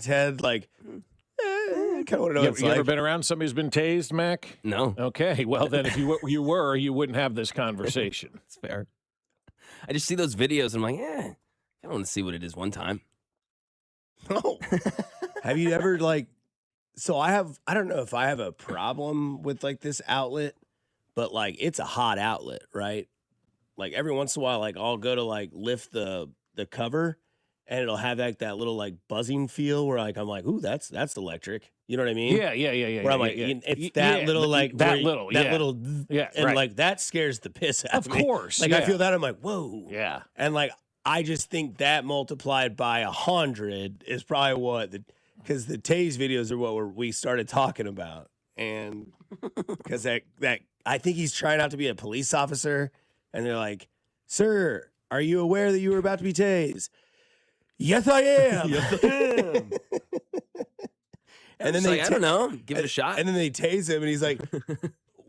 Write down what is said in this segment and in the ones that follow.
head, like, I kind of want to know what it's You like. ever been around somebody who's been tased, Mac? No. Okay, well, then if you were, you wouldn't have this conversation. That's fair. I just see those videos and I'm like, I want to see what it is one time. No. Have you ever, like, so I don't know if I have a problem with, like, this outlet, but, like, it's a hot outlet, right? Like, every once in a while, like, I'll go to, like, lift the cover, and it'll have, like, that little, like, buzzing feel where, like, I'm like, ooh, that's electric. You know what I mean? Yeah. Where I'm like, it's that little, like, that little, and, right. like, that scares the piss out of me. Of course, Like, I feel that, I'm like, whoa. Yeah. And, like, I just think that multiplied by 100 is probably what because the Taze videos are what we started talking about, and because that I think he's trying out to be a police officer, and they're like, "Sir, are you aware that you were about to be tased?" Yes, I am. Yes, I am. And then I don't know, give it a shot. And then they tase him, and he's like,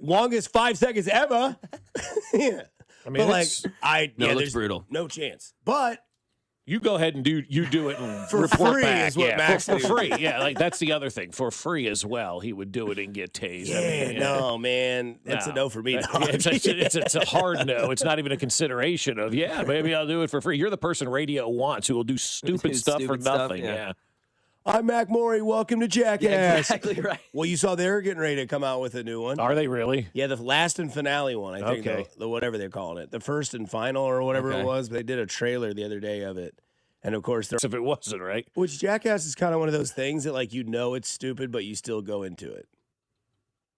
"Longest 5 seconds ever." Yeah. I mean, but like, it looks there's brutal. No chance. But you go ahead and do it and for report free back. is what Max for did. free. Yeah, like that's the other thing. For free as well, he would do it and get tased. Yeah, no, man, that's a no for me. Dog. It's a hard no. It's not even a consideration of maybe I'll do it for free. You're the person radio wants who will do stupid stuff for nothing. Yeah. I'm Mac Morey. Welcome to Jackass. Yeah, exactly right. Well, you saw they're getting ready to come out with a new one. Are they really? Yeah, the last and finale one. I think Okay. the whatever they're calling it, the first and final or whatever it was. But they did a trailer the other day of it, and of course, If it wasn't right. which Jackass is kind of one of those things that like it's stupid, but you still go into it.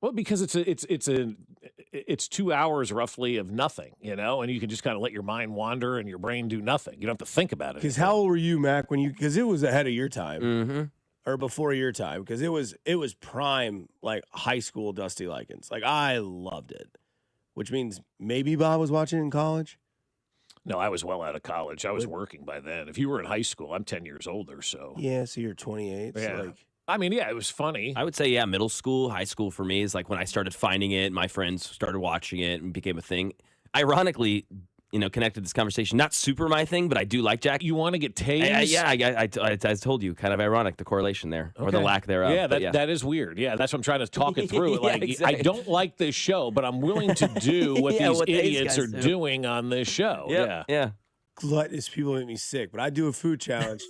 Well, because it's 2 hours roughly of nothing, and you can just kind of let your mind wander and your brain do nothing. You don't have to think about it. Because how old were you, Mac, because it was ahead of your time. Mm-hmm. Or before your time, because it was prime like high school Dusty Likens. Like I loved it, which means maybe Bob was watching in college. No, I was well out of college. I was working by then. If you were in high school, I'm 10 years older. So Yeah, so you're 28. Yeah. So like, I mean, yeah, it was funny. I would say, middle school, high school for me is like when I started finding it, my friends started watching it and became a thing. Ironically, connected this conversation, not super my thing, but I do like Jack. You want to get tased? I told you, kind of ironic, the correlation there, or the lack thereof. Yeah, that is weird. Yeah, that's what I'm trying to talk it through. Like, exactly. I don't like this show, but I'm willing to do what these what these idiots guys are do. doing on this show. Yeah. gluttonous people make me sick, but I do a food challenge.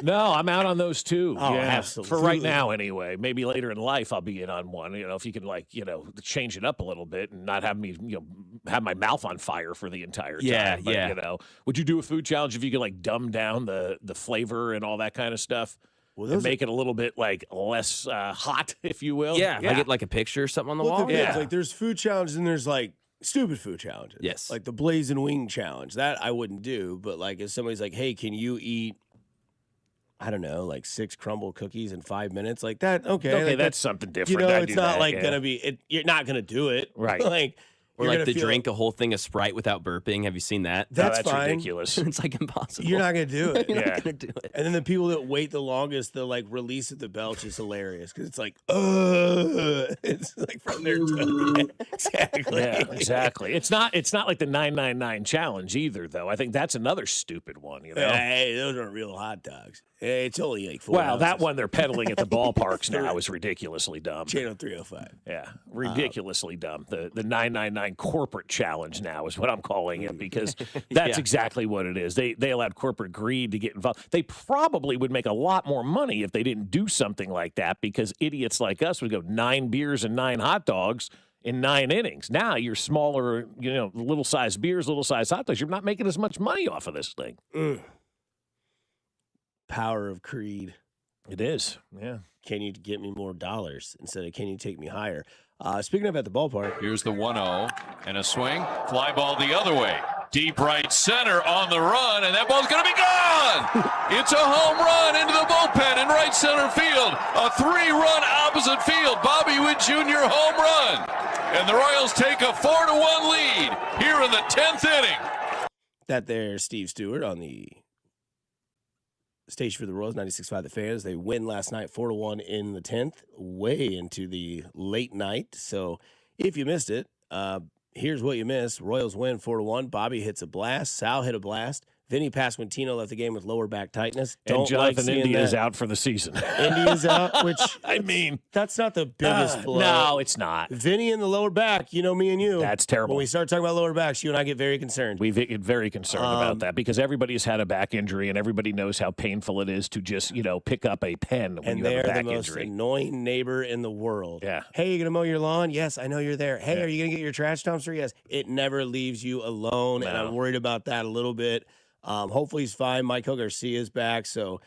No, I'm out on those too. Oh, yeah. absolutely. For right now, anyway. Maybe later in life, I'll be in on one. If you can, change it up a little bit and not have me, have my mouth on fire for the entire time. Yeah, But, yeah. Would you do a food challenge if you could dumb down the flavor and all that kind of stuff? Well, And make it a little bit less hot, if you will. Yeah, if I get like a picture or something on the wall. Yeah. Like there's food challenges and there's like stupid food challenges. Yes. Like the blazing wing challenge. That I wouldn't do. But like if somebody's like, hey, can you eat, I don't know, like 6 crumble cookies in 5 minutes? Like that, okay. Okay, like that's something different. It's not gonna be you're not gonna do it. Right. Or you're like gonna to drink a whole thing of Sprite without burping. Have you seen that? That's that's fine. ridiculous. It's like impossible. You're not gonna do it. You're Yeah. not gonna do it. And then the people that wait the longest, the release of the belch is hilarious because it's like, it's like from their tongue. Exactly. Yeah, exactly. It's not like the 999 challenge either, though. I think that's another stupid one. Hey, those aren't real hot dogs. Hey, it's only like 4 Well, that ounces. one they're peddling at the ballparks now is ridiculously dumb. Channel 305. Yeah, ridiculously dumb. The 999 corporate challenge now is what I'm calling it because that's Yeah. exactly what it is. They allowed corporate greed to get involved. They probably would make a lot more money if they didn't do something like that because idiots like us would go 9 beers and 9 hot dogs in 9 innings. Now you're smaller, little size beers, little size hot dogs. You're not making as much money off of this thing. Power of Creed. It is, yeah. Can you get me more dollars instead of can you take me higher? Speaking of at the ballpark. Here's the 1-0 and a swing. Fly ball the other way. Deep right center on the run, and that ball's going to be gone. It's a home run into the bullpen in right center field. A 3-run opposite field. Bobby Witt Jr. home run. And the Royals take a 4-1 lead here in the 10th inning. That there's Steve Stewart on the station for the Royals, 96.5 The Fans. They win last night 4-1 in the 10th, way into the late night. So if you missed it, here's what you missed. Royals win 4-1. Bobby hits a blast. Sal hit a blast. Vinny Pasquantino left the game with lower back tightness. And Jonathan seeing India is that. out for the season. India's out, which I mean, that's not the biggest blow. no, it's not. Vinny in the lower back, you know me and you. That's terrible. When we start talking about lower backs, you and I get very concerned. We get very concerned about that because everybody's had a back injury and everybody knows how painful it is to just, pick up a pen when And you have they're a back the most injury. annoying neighbor in the world. Yeah. Hey, you going to mow your lawn? Yes, I know you're there. Hey, Yeah. are you going to get your trash dumpster? Yes. It never leaves you alone, and I'm worried about that a little bit. Hopefully he's fine. Michael Garcia's back, so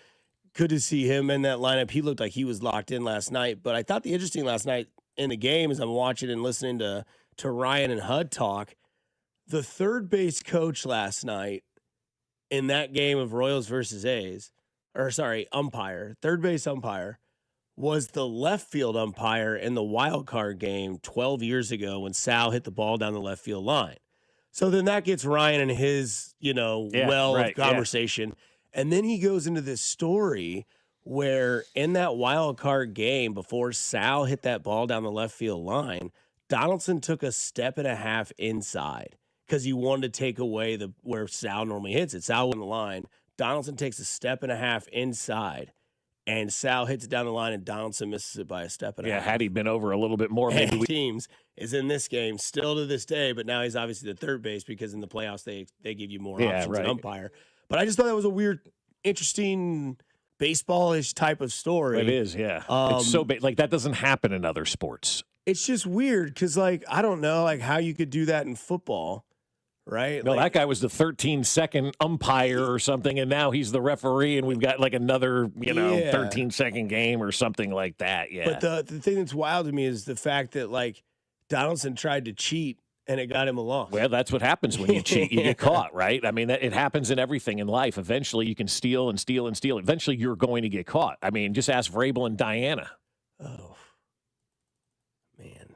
good to see him in that lineup. He looked like he was locked in last night, but I thought the interesting last night in the game as I'm watching and listening to Ryan and Hud talk, the third base coach last night in that game of Royals versus A's, umpire, third base umpire, was the left field umpire in the wild card game 12 years ago when Sal hit the ball down the left field line. So then that gets Ryan and his, of conversation. Yeah. And then he goes into this story where in that wild card game before Sal hit that ball down the left field line, Donaldson took a step and a half inside because he wanted to take away where Sal normally hits it. Sal went the line. Donaldson takes a step and a half inside. And Sal hits it down the line, and Donaldson misses it by a step and a half. Yeah, had he been over a little bit more, maybe teams is in this game still to this day, but now he's obviously the third base because in the playoffs they give you more options at umpire. But I just thought that was a weird, interesting baseball-ish type of story. It is, yeah. It's so like that doesn't happen in other sports. It's just weird because, I don't know, how you could do that in football. Right? No, that guy was the 13-second umpire or something, and now he's the referee, and we've got another, 13-second game or something like that. Yeah. But the thing that's wild to me is the fact that Donaldson tried to cheat and it got him a loss. Well, that's what happens when you cheat. You get caught, right? I mean, it happens in everything in life. Eventually, you can steal and steal and steal. Eventually, you're going to get caught. I mean, just ask Vrabel and Diana. Oh, man.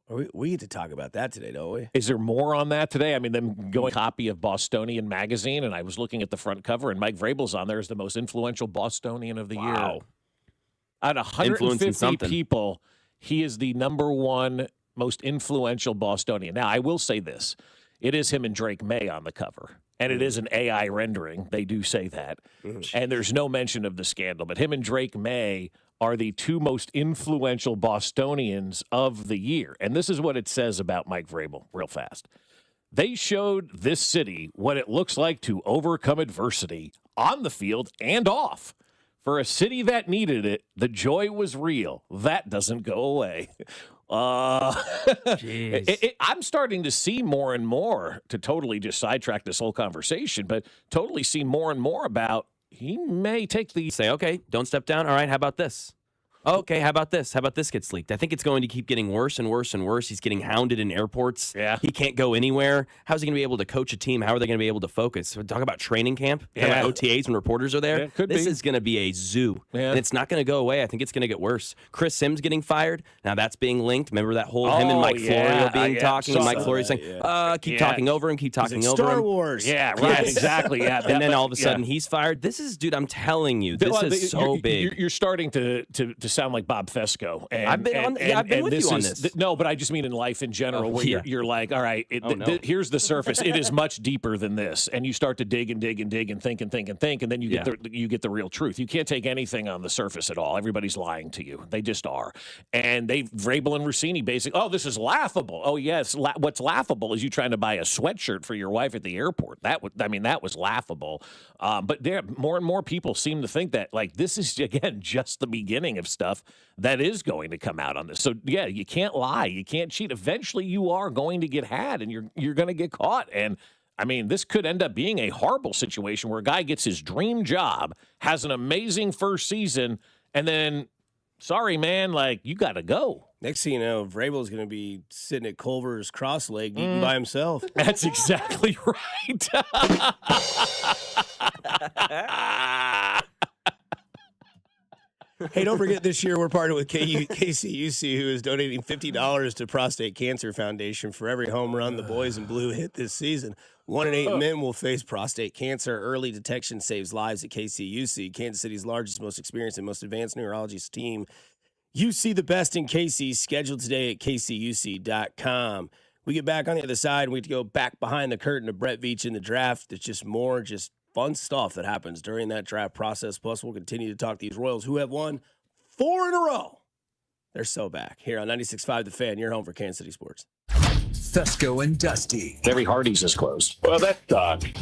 We get to talk about that today, don't we? Is there more on that today? I mean, them going copy of Bostonian magazine, and I was looking at the front cover, and Mike Vrabel's on there as the most influential Bostonian of the year. Out of 150 people, he is the number one most influential Bostonian. Now, I will say this. It is him and Drake May on the cover, and it is an AI rendering. They do say that. And there's no mention of the scandal, but him and Drake May are the two most influential Bostonians of the year. And this is what it says about Mike Vrabel real fast. They showed this city what it looks like to overcome adversity on the field and off. For a city that needed it, the joy was real. That doesn't go away. I'm starting to see more and more, to totally just sidetrack this whole conversation, but totally see more and more about he may take the... Say, okay, don't step down. All right, how about this? Okay, how about this? How about this gets leaked? I think it's going to keep getting worse and worse and worse. He's getting hounded in airports. Yeah. He can't go anywhere. How's he going to be able to coach a team? How are they going to be able to focus? Talk about training camp. Talk about OTAs when reporters are there. Yeah, this is going to be a zoo. Yeah. And it's not going to go away. I think it's going to get worse. Chris Sims getting fired. Now that's being linked. Remember that whole him and Mike Florio being talking? And Mike Florio saying, keep talking over him, keep talking over him. Star Wars. Yeah, right, exactly. Yeah. And then all of a sudden he's fired. This is, dude, I'm telling you, this is so big. You're starting to sound like Bob Fescoe. And, I've been with you on this. No, but I just mean in life in general, where you're like, all right, here's the surface. It is much deeper than this, and you start to dig and dig and dig and think and think and think, and then you get the real truth. You can't take anything on the surface at all. Everybody's lying to you. They just are. And Vrabel and Rossini basically, this is laughable. Oh yes, what's laughable is you trying to buy a sweatshirt for your wife at the airport. That was laughable. But more and more people seem to think that this is again just the beginning of stuff that is going to come out on this. So yeah, you can't lie, you can't cheat. Eventually you are going to get had and you're going to get caught. And I mean, this could end up being a horrible situation where a guy gets his dream job, has an amazing first season, and then sorry man, you got to go. Next thing you know, Vrabel's going to be sitting at Culver's cross-legged eating by himself. That's exactly right. Hey, don't forget this year we're partnered with KCUC, who is donating $50 to Prostate Cancer Foundation for every home run the boys in blue hit this season. 1 in 8 men will face prostate cancer. Early detection saves lives at KCUC, Kansas City's largest, most experienced, and most advanced neurologist team. You see the best in KC. Scheduled today at kcuc.com. We get back on the other side, and we go back behind the curtain of Brett Veach in the draft. It's just more fun stuff that happens during that draft process. Plus, we'll continue to talk these Royals who have won 4 in a row. They're so back. Here on 96.5 The Fan, your home for Kansas City sports. Fescoe and Dusty. Every Hardee's is closed. Well, that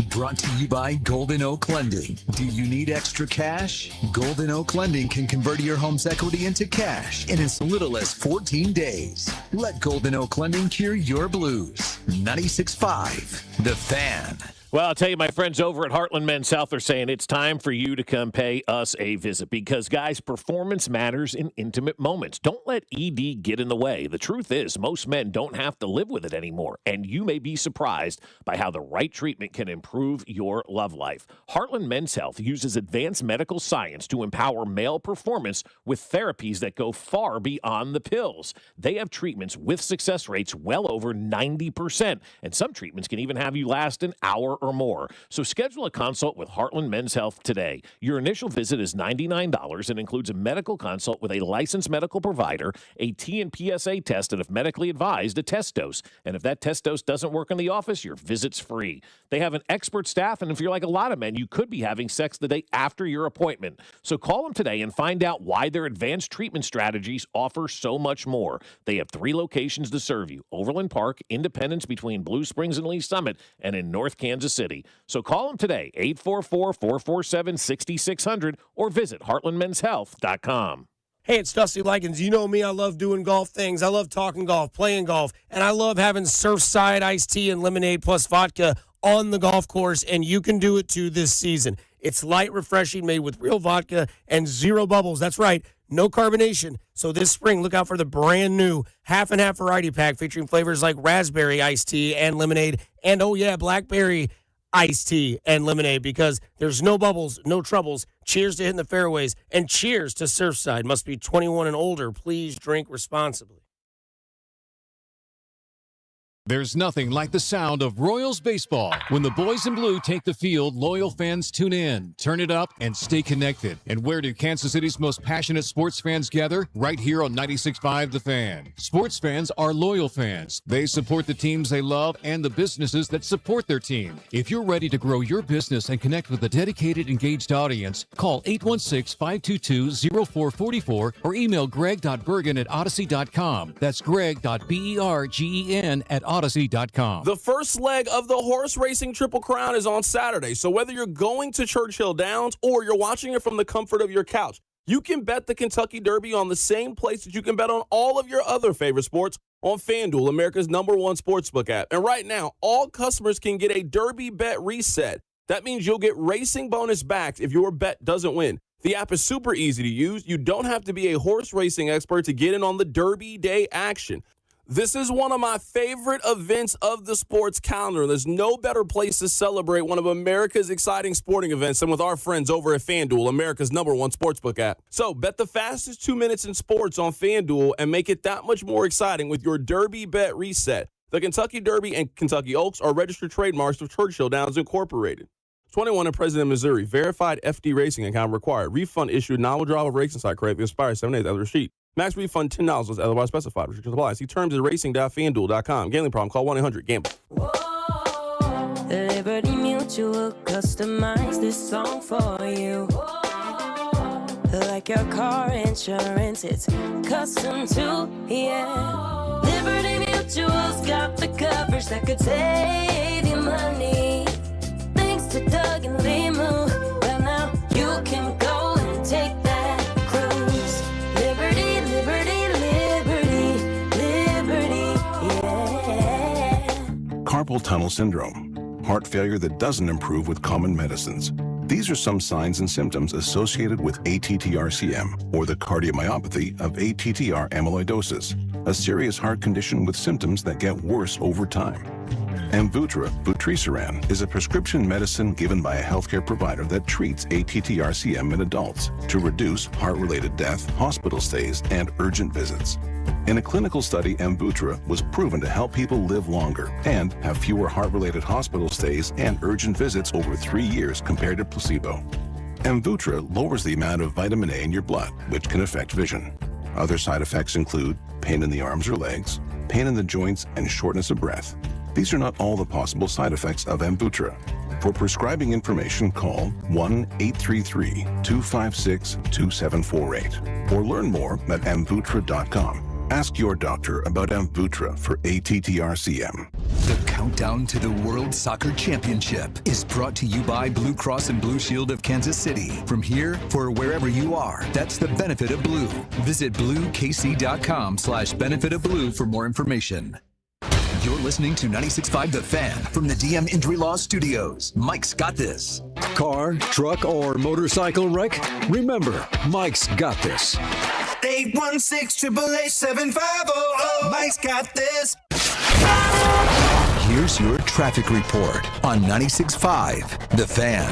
Brought to you by Golden Oak Lending. Do you need extra cash? Golden Oak Lending can convert your home's equity into cash in as little as 14 days. Let Golden Oak Lending cure your blues. 96.5 The Fan. Well, I'll tell you, my friends over at Heartland Men's Health are saying it's time for you to come pay us a visit because, guys, performance matters in intimate moments. Don't let ED get in the way. The truth is, most men don't have to live with it anymore, and you may be surprised by how the right treatment can improve your love life. Heartland Men's Health uses advanced medical science to empower male performance with therapies that go far beyond the pills. They have treatments with success rates well over 90%, and some treatments can even have you last an hour or more. So schedule a consult with Heartland Men's Health today. Your initial visit is $99 and includes a medical consult with a licensed medical provider, a T and PSA test, and if medically advised, a test dose. And if that test dose doesn't work in the office, your visit's free. They have an expert staff, and if you're like a lot of men, you could be having sex the day after your appointment. So call them today and find out why their advanced treatment strategies offer so much more. They have 3 locations to serve you: Overland Park, Independence between Blue Springs and Lee Summit, and in North Kansas City. So call them today, 844-447-6600, or visit heartlandmenshealth.com. Hey, it's Dusty Likens. You know me, I love doing golf things. I love talking golf, playing golf, and I love having Surfside iced tea and lemonade plus vodka on the golf course, and you can do it too this season. It's light, refreshing, made with real vodka and 0 bubbles. That's right, no carbonation. So this spring, look out for the brand new half and half variety pack featuring flavors like raspberry iced tea and lemonade, and oh yeah, blackberry iced tea and lemonade, because there's no bubbles, no troubles. Cheers to hitting the fairways, and cheers to Surfside. Must be 21 and older. Please drink responsibly. There's nothing like the sound of Royals baseball. When the boys in blue take the field, loyal fans tune in, turn it up, and stay connected. And where do Kansas City's most passionate sports fans gather? Right here on 96.5 The Fan. Sports fans are loyal fans. They support the teams they love and the businesses that support their team. If you're ready to grow your business and connect with a dedicated, engaged audience, call 816-522-0444 or email greg.bergen@odyssey.com. That's greg.bergen at odyssey.com. The first leg of the horse racing Triple Crown is on Saturday, so whether you're going to Churchill Downs or you're watching it from the comfort of your couch, you can bet the Kentucky Derby on the same place that you can bet on all of your other favorite sports on FanDuel, America's #1 sportsbook app. And right now, all customers can get a Derby bet reset. That means you'll get racing bonus backs if your bet doesn't win. The app is super easy to use. You don't have to be a horse racing expert to get in on the Derby Day action. This is one of my favorite events of the sports calendar. There's no better place to celebrate one of America's exciting sporting events than with our friends over at FanDuel, America's #1 sportsbook app. So bet the fastest 2 minutes in sports on FanDuel and make it that much more exciting with your Derby bet reset. The Kentucky Derby and Kentucky Oaks are registered trademarks of Churchill Downs Incorporated. 21 and present in Missouri. Verified FD racing account required. Refund issued. Novel driver racing site credit expires 7 days after receipt. Max refund $10 as otherwise specified. Restrictions apply. See terms at racing.fanduel.com. Gambling problem? Call 1-800-GAMBLE. Liberty Mutual customize this song for you. Like your car insurance, it's custom too, yeah. Liberty Mutual's got the coverage that could save you money. Thanks to Doug and Limu, well now you can go and take that cruise. Liberty, liberty, liberty, liberty, yeah. Carpal tunnel syndrome. Heart failure that doesn't improve with common medicines. These are some signs and symptoms associated with ATTR-CM, or the cardiomyopathy of ATTR amyloidosis, a serious heart condition with symptoms that get worse over time. Amvuttra, vutrisiran, is a prescription medicine given by a healthcare provider that treats ATTR-CM in adults to reduce heart-related death, hospital stays, and urgent visits. In a clinical study, Amvuttra was proven to help people live longer and have fewer heart-related hospital stays and urgent visits over 3 years compared to placebo. Amvuttra lowers the amount of vitamin A in your blood, which can affect vision. Other side effects include pain in the arms or legs, pain in the joints, and shortness of breath. These are not all the possible side effects of Amvuttra. For prescribing information, call 1-833-256-2748 or learn more at amvuttra.com. Ask your doctor about Amvuttra for ATTRCM. The countdown to the World Soccer Championship is brought to you by Blue Cross and Blue Shield of Kansas City. From here for wherever you are, that's the benefit of blue. Visit bluekc.com/benefit of blue for more information. You're listening to 96.5 The Fan from the DM Injury Law Studios. Mike's got this. Car, truck, or motorcycle wreck? Remember, Mike's got this. 816-888-7500. Mike's got this. Here's your traffic report on 96.5 The Fan.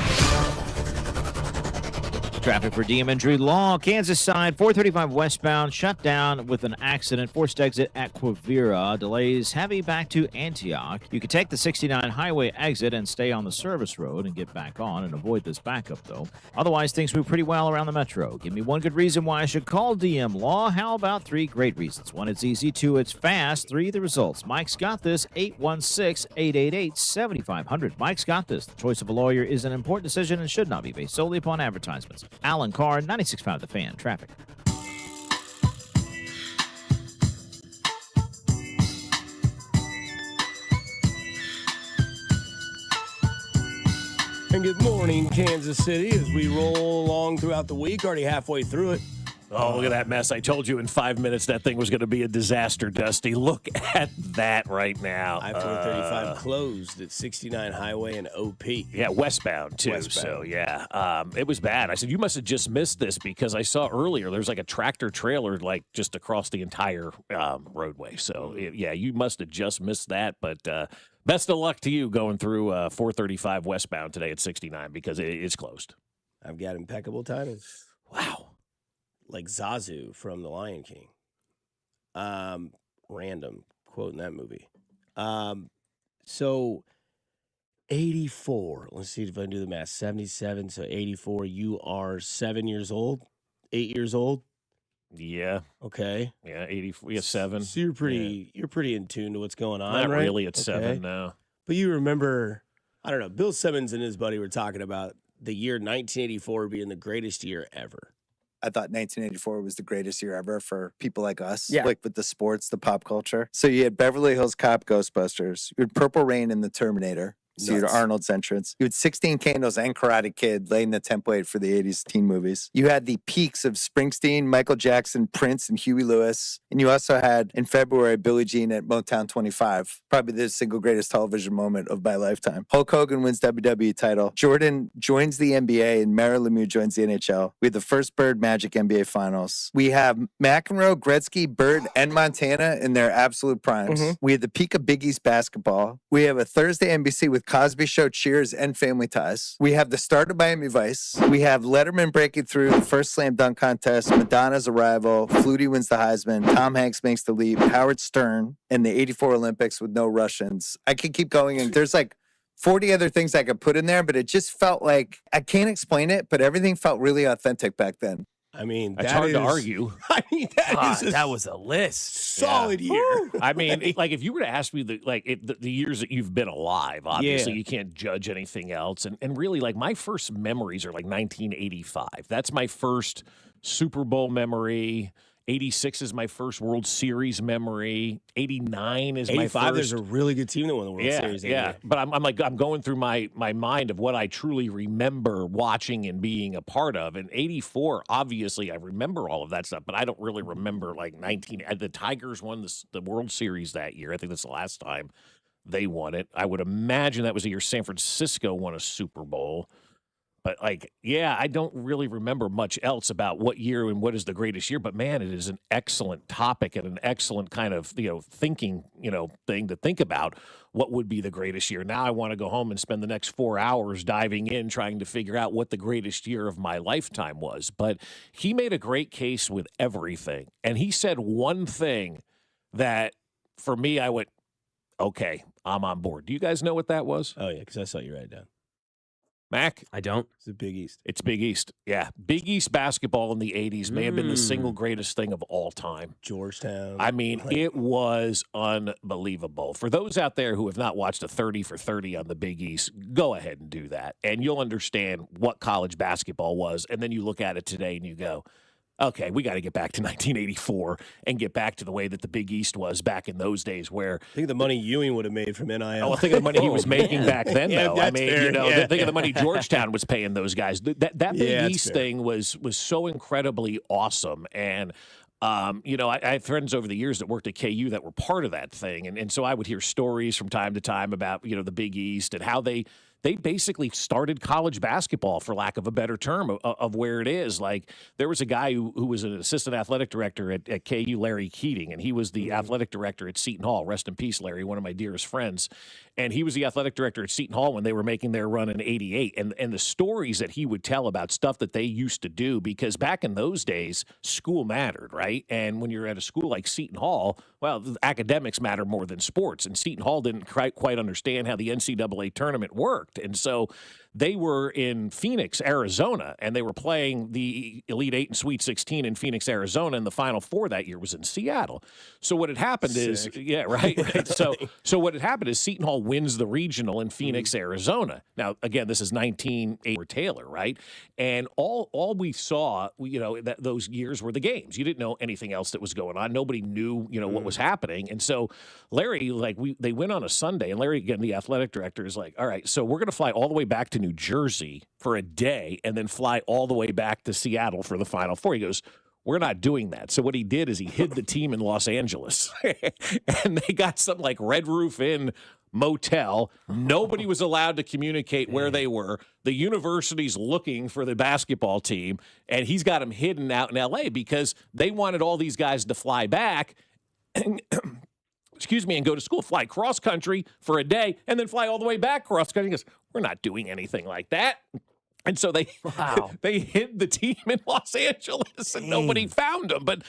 Traffic for DM Injury Law. Kansas side, 435 westbound, shut down with an accident. Forced exit at Quivira. Delays heavy back to Antioch. You can take the 69 highway exit and stay on the service road and get back on and avoid this backup, though. Otherwise, things move pretty well around the metro. Give me one good reason why I should call DM Law. How about three great reasons? One, it's easy. Two, it's fast. Three, the results. Mike's got this. 816-888-7500. Mike's got this. The choice of a lawyer is an important decision and should not be based solely upon advertisements. Alan Carr, 96.5 The Fan. Traffic. And good morning, Kansas City, as we roll along throughout the week. Already halfway through it. Oh, look at that mess. I told you in 5 minutes that thing was going to be a disaster, Dusty. Look at that right now. I-435 closed at 69 Highway and OP. Yeah, westbound, too. Westbound. So, yeah, it was bad. I said, you must have just missed this because I saw earlier there's like a tractor trailer like just across the entire roadway. So, yeah, you must have just missed that. But best of luck to you going through 435 westbound today at 69 because it's closed. I've got impeccable timing. Wow. Like Zazu from The Lion King. Random quote in that movie. So 84. Let's see if I can do the math. 77, so 84. You are 7 years old? 8 years old? Yeah. Okay. Yeah, 84. Yeah, 7. So you're pretty in tune to what's going on, Not right? really at 7, no. But you remember, I don't know, Bill Simmons and his buddy were talking about the year 1984 being the greatest year ever. I thought 1984 was the greatest year ever for people like us, Yeah. like with the sports, the pop culture. So you had Beverly Hills Cop Ghostbusters, you had Purple Rain and the Terminator. So you had Arnold's entrance. You had 16 Candles and Karate Kid laying the template for the 80s teen movies. You had the peaks of Springsteen, Michael Jackson, Prince, and Huey Lewis. And you also had, in February, Billie Jean at Motown 25. Probably the single greatest television moment of my lifetime. Hulk Hogan wins WWE title. Jordan joins the NBA and Marilyn Lemieux joins the NHL. We had the first Bird Magic NBA Finals. We have McEnroe, Gretzky, Bird, and Montana in their absolute primes. We had the peak of Big East basketball. We have a Thursday NBC with Cosby Show, Cheers, and Family Ties. We have the start of Miami Vice. We have Letterman breaking through the first slam dunk contest, Madonna's arrival, Flutie wins the Heisman, Tom Hanks makes the leap, Howard Stern, and the 84 Olympics with no Russians. I could keep going, and there's like 40 other things I could put in there, but it just felt like, I can't explain it, but everything felt really authentic back then. I mean, That's hard to argue. I mean, that was a list. Solid year. I mean, like if you were to ask me the years that you've been alive, obviously you can't judge anything else. And really, like my first memories are like 1985. That's my first Super Bowl memory. 86 is my first World Series memory. 89 is my 85, first. there's a really good team that won the World Series. Yeah, but I'm going through my mind of what I truly remember watching and being a part of. And 84, obviously, I remember all of that stuff, but I don't really remember like 19. The Tigers won the World Series that year. I think that's the last time they won it. I would imagine that was the year San Francisco won a Super Bowl. But, like, yeah, I don't really remember much else about what year and what is the greatest year. But, man, it is an excellent topic and an excellent kind of, thinking, thing to think about what would be the greatest year. Now I want to go home and spend the next 4 hours diving in trying to figure out what the greatest year of my lifetime was. But he made a great case with everything. And he said one thing that, for me, I went, okay, I'm on board. Do you guys know what that was? Oh, yeah, because I saw you write it down. Mac? I don't. It's the Big East. It's Big East. Yeah. Big East basketball in the 80s may have been the single greatest thing of all time. Georgetown. I mean, it was unbelievable. For those out there who have not watched a 30 for 30 on the Big East, go ahead and do that. And you'll understand what college basketball was. And then you look at it today and you go, okay, we got to get back to 1984 and get back to the way that the Big East was back in those days where I think the money Ewing would have made from NIL. Oh, think of the money he was making back then, Yeah, though. that's fair. Yeah. Think of the money Georgetown was paying those guys. That Big Yeah, that's East fair. thing was so incredibly awesome. And, I have friends over the years that worked at KU that were part of that thing. And so I would hear stories from time to time about, the Big East and how they basically started college basketball, for lack of a better term, of where it is. Like, there was a guy who was an assistant athletic director at KU, Larry Keating, and he was the athletic director at Seton Hall. Rest in peace, Larry, one of my dearest friends. And he was the athletic director at Seton Hall when they were making their run in '88. And the stories that he would tell about stuff that they used to do, because back in those days, school mattered, right? And when you're at a school like Seton Hall, well, the academics matter more than sports. And Seton Hall didn't quite understand how the NCAA tournament worked. And so they were in Phoenix, Arizona, and they were playing the Elite Eight and Sweet 16 in Phoenix, Arizona, and the Final Four that year was in Seattle. So what had happened is, yeah, right. So what had happened is Seton Hall wins the regional in Phoenix, Arizona. Now, again, this is 1980 Taylor, right? And all we saw, those years were the games. You didn't know anything else that was going on. Nobody knew, what was happening. And so Larry, they went on a Sunday, and Larry, again, the athletic director, is like, all right, so we're going to fly all the way back to New Jersey for a day and then fly all the way back to Seattle for the Final Four. He goes, we're not doing that. So what he did is he hid the team in Los Angeles. And they got something like Red Roof Inn motel. Nobody was allowed to communicate where they were. The university's looking for the basketball team, and he's got them hidden out in L.A. because they wanted all these guys to fly back and and go to school, fly cross country for a day, and then fly all the way back cross country. He goes, we're not doing anything like that. And so they hid the team in Los Angeles and nobody found them. But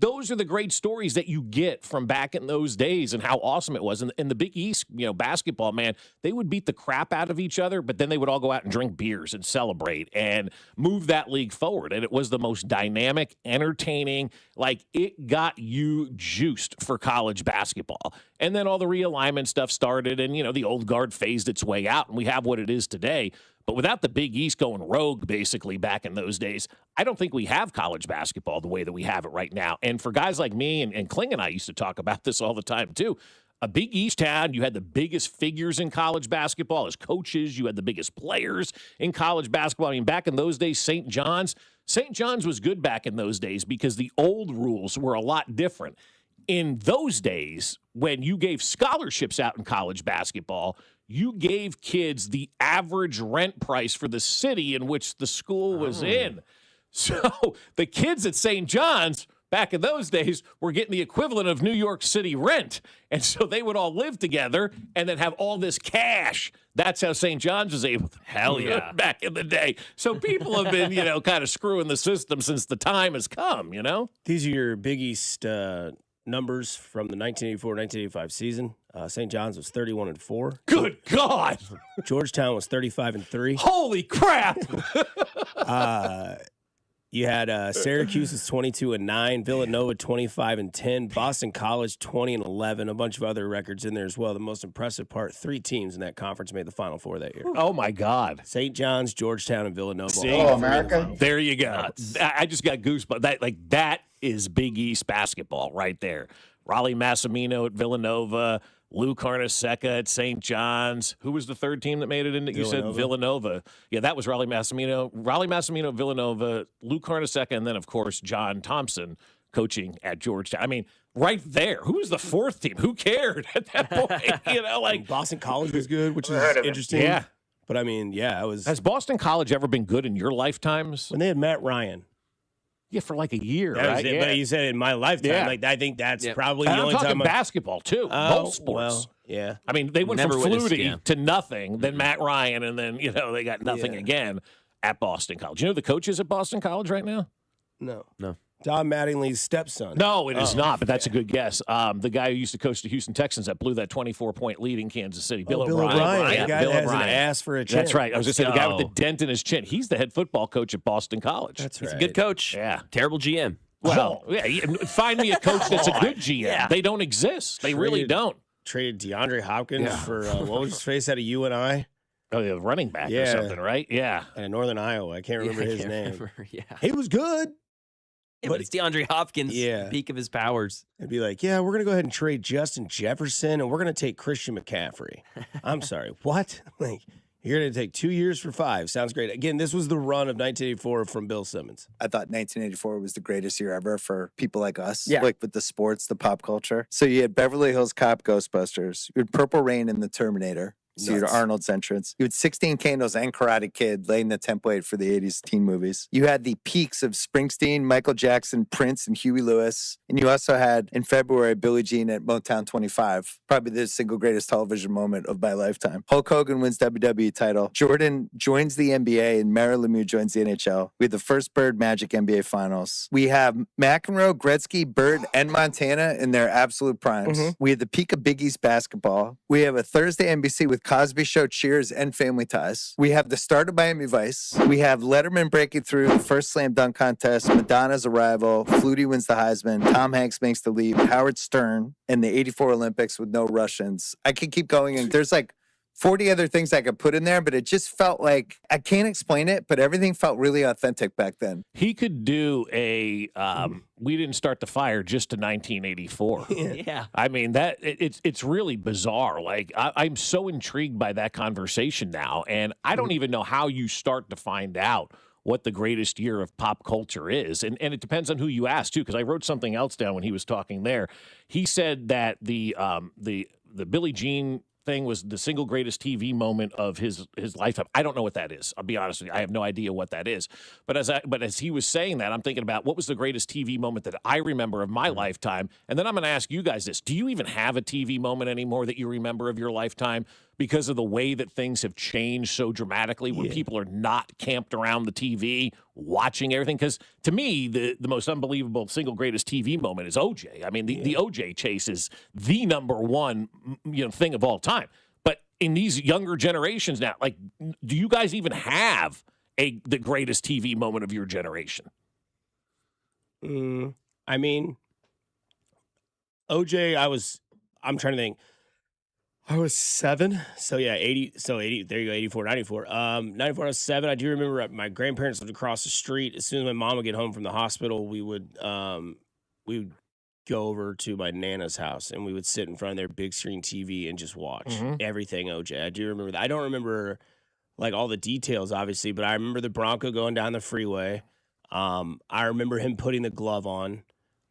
those are the great stories that you get from back in those days and how awesome it was. And the Big East, basketball, man, they would beat the crap out of each other, but then they would all go out and drink beers and celebrate and move that league forward. And it was the most dynamic, entertaining, it got you juiced for college basketball. And then all the realignment stuff started and, the old guard phased its way out and we have what it is today. But without the Big East going rogue, basically, back in those days, I don't think we have college basketball the way that we have it right now. And for guys like me, and Kling and I used to talk about this all the time, too, a Big East town, you had the biggest figures in college basketball as coaches. You had the biggest players in college basketball. I mean, back in those days, St. John's was good back in those days because the old rules were a lot different. In those days, when you gave scholarships out in college basketball, you gave kids the average rent price for the city in which the school was in. So the kids at St. John's back in those days were getting the equivalent of New York City rent. And so they would all live together and then have all this cash. That's how St. John's was able to Hell yeah. back in the day. So people have been, kind of screwing the system since the time has come, These are your Big East numbers from the 1984-1985 season. St. John's was 31-4. Good God. Georgetown was 35-3. Holy crap. You had Syracuse is 22-9, Villanova 25-10, Boston College 20-11, a bunch of other records in there as well. The most impressive part: 3 teams in that conference made the Final Four that year. Oh my God! St. John's, Georgetown, and Villanova. Oh, America! There you go. I just got goosebumps. That is Big East basketball right there. Raleigh Massimino at Villanova. Lou Carnesecca at St. John's. Who was the third team that made it in? You said Villanova. Yeah, that was Raleigh Massimino. Raleigh Massimino, Villanova, Lou Carnesecca, and then, of course, John Thompson coaching at Georgetown. I mean, right there. Who was the fourth team? Who cared at that point? Boston College was good, which is interesting. Yeah. But, I mean, yeah, it was. Has Boston College ever been good in your lifetimes? When they had Matt Ryan. Yeah, for like a year, That right? was it, but you said in my lifetime. I think that's probably And the I'm only talking time. basketball, too. Both sports. Well, yeah. I mean, they went Never from witnessed, Flutie to nothing, then Matt Ryan, and then, they got nothing again at Boston College. You know the coaches at Boston College right now? No. Don Mattingly's stepson. No, it is not, but that's a good guess. The guy who used to coach the Houston Texans that blew that 24-point lead in Kansas City, Bill O'Brien. The guy Bill that has O'Brien. an ass for a chin. That's right. I was going to say the guy with the dent in his chin. He's the head football coach at Boston College. That's He's right. a good coach. Yeah. Terrible GM. Well, find me a coach that's a good GM. Yeah. They don't exist. They really don't. Traded DeAndre Hopkins for what was his face out of UNI? Oh, yeah, running back or something, right? Yeah. And Northern Iowa. I can't remember his name. Yeah. He was good. Yeah, but it's DeAndre Hopkins. Yeah. Peak of his powers. It'd be like, yeah, we're going to go ahead and trade Justin Jefferson, and we're going to take Christian McCaffrey. I'm sorry, what? Like, you're going to take 2 years for 5. Sounds great. Again, this was the run of 1984 from Bill Simmons. I thought 1984 was the greatest year ever for people like us, Yeah. like with the sports, the pop culture. So you had Beverly Hills Cop Ghostbusters, you had Purple Rain in the Terminator. So you had Nuts. Arnold's entrance. You had 16 Candles and Karate Kid laying the template for the 80s teen movies. You had the peaks of Springsteen, Michael Jackson, Prince, and Huey Lewis. And you also had, in February, Billie Jean at Motown 25. Probably the single greatest television moment of my lifetime. Hulk Hogan wins WWE title. Jordan joins the NBA, and Mario Lemieux joins the NHL. We had the first Bird Magic NBA Finals. We have McEnroe, Gretzky, Bird, and Montana in their absolute primes. We had the peak of Big East basketball. We have a Thursday NBC with Cosby Show, Cheers, and Family Ties. We have the start of Miami Vice. We have Letterman breaking through the first slam dunk contest, Madonna's arrival, Flutie wins the Heisman, Tom Hanks makes the leap, Howard Stern, and the 84 Olympics with no Russians. I could keep going, and there's like 40 other things I could put in there, but it just felt like, I can't explain it, but everything felt really authentic back then. He could do a We Didn't Start the Fire just to 1984. Yeah. I mean, that it's really bizarre. Like, I'm so intrigued by that conversation now, and I don't even know how you start to find out what the greatest year of pop culture is. And it depends on who you ask, too, because I wrote something else down when he was talking there. He said that the Billie Jean thing was the single greatest TV moment of his lifetime. I don't know what that is. I'll be honest with you. I have no idea what that is. But as he was saying that, I'm thinking about what was the greatest TV moment that I remember of my lifetime. And then I'm going to ask you guys this. Do you even have a TV moment anymore that you remember of your lifetime because of the way that things have changed so dramatically when people are not camped around the TV watching everything? Because to me, the most unbelievable single greatest TV moment is OJ. I mean, the OJ chase is the number one thing of all time. But in these younger generations now, like, do you guys even have the greatest TV moment of your generation? I mean, OJ, I'm trying to think. I was 7. So yeah, 80. So 80. There you go. 84, 94. 94. I was 7. I do remember my grandparents lived across the street. As soon as my mom would get home from the hospital, we would go over to my Nana's house and we would sit in front of their big screen TV and just watch everything OJ. I do remember that. I don't remember like all the details, obviously, but I remember the Bronco going down the freeway. I remember him putting the glove on.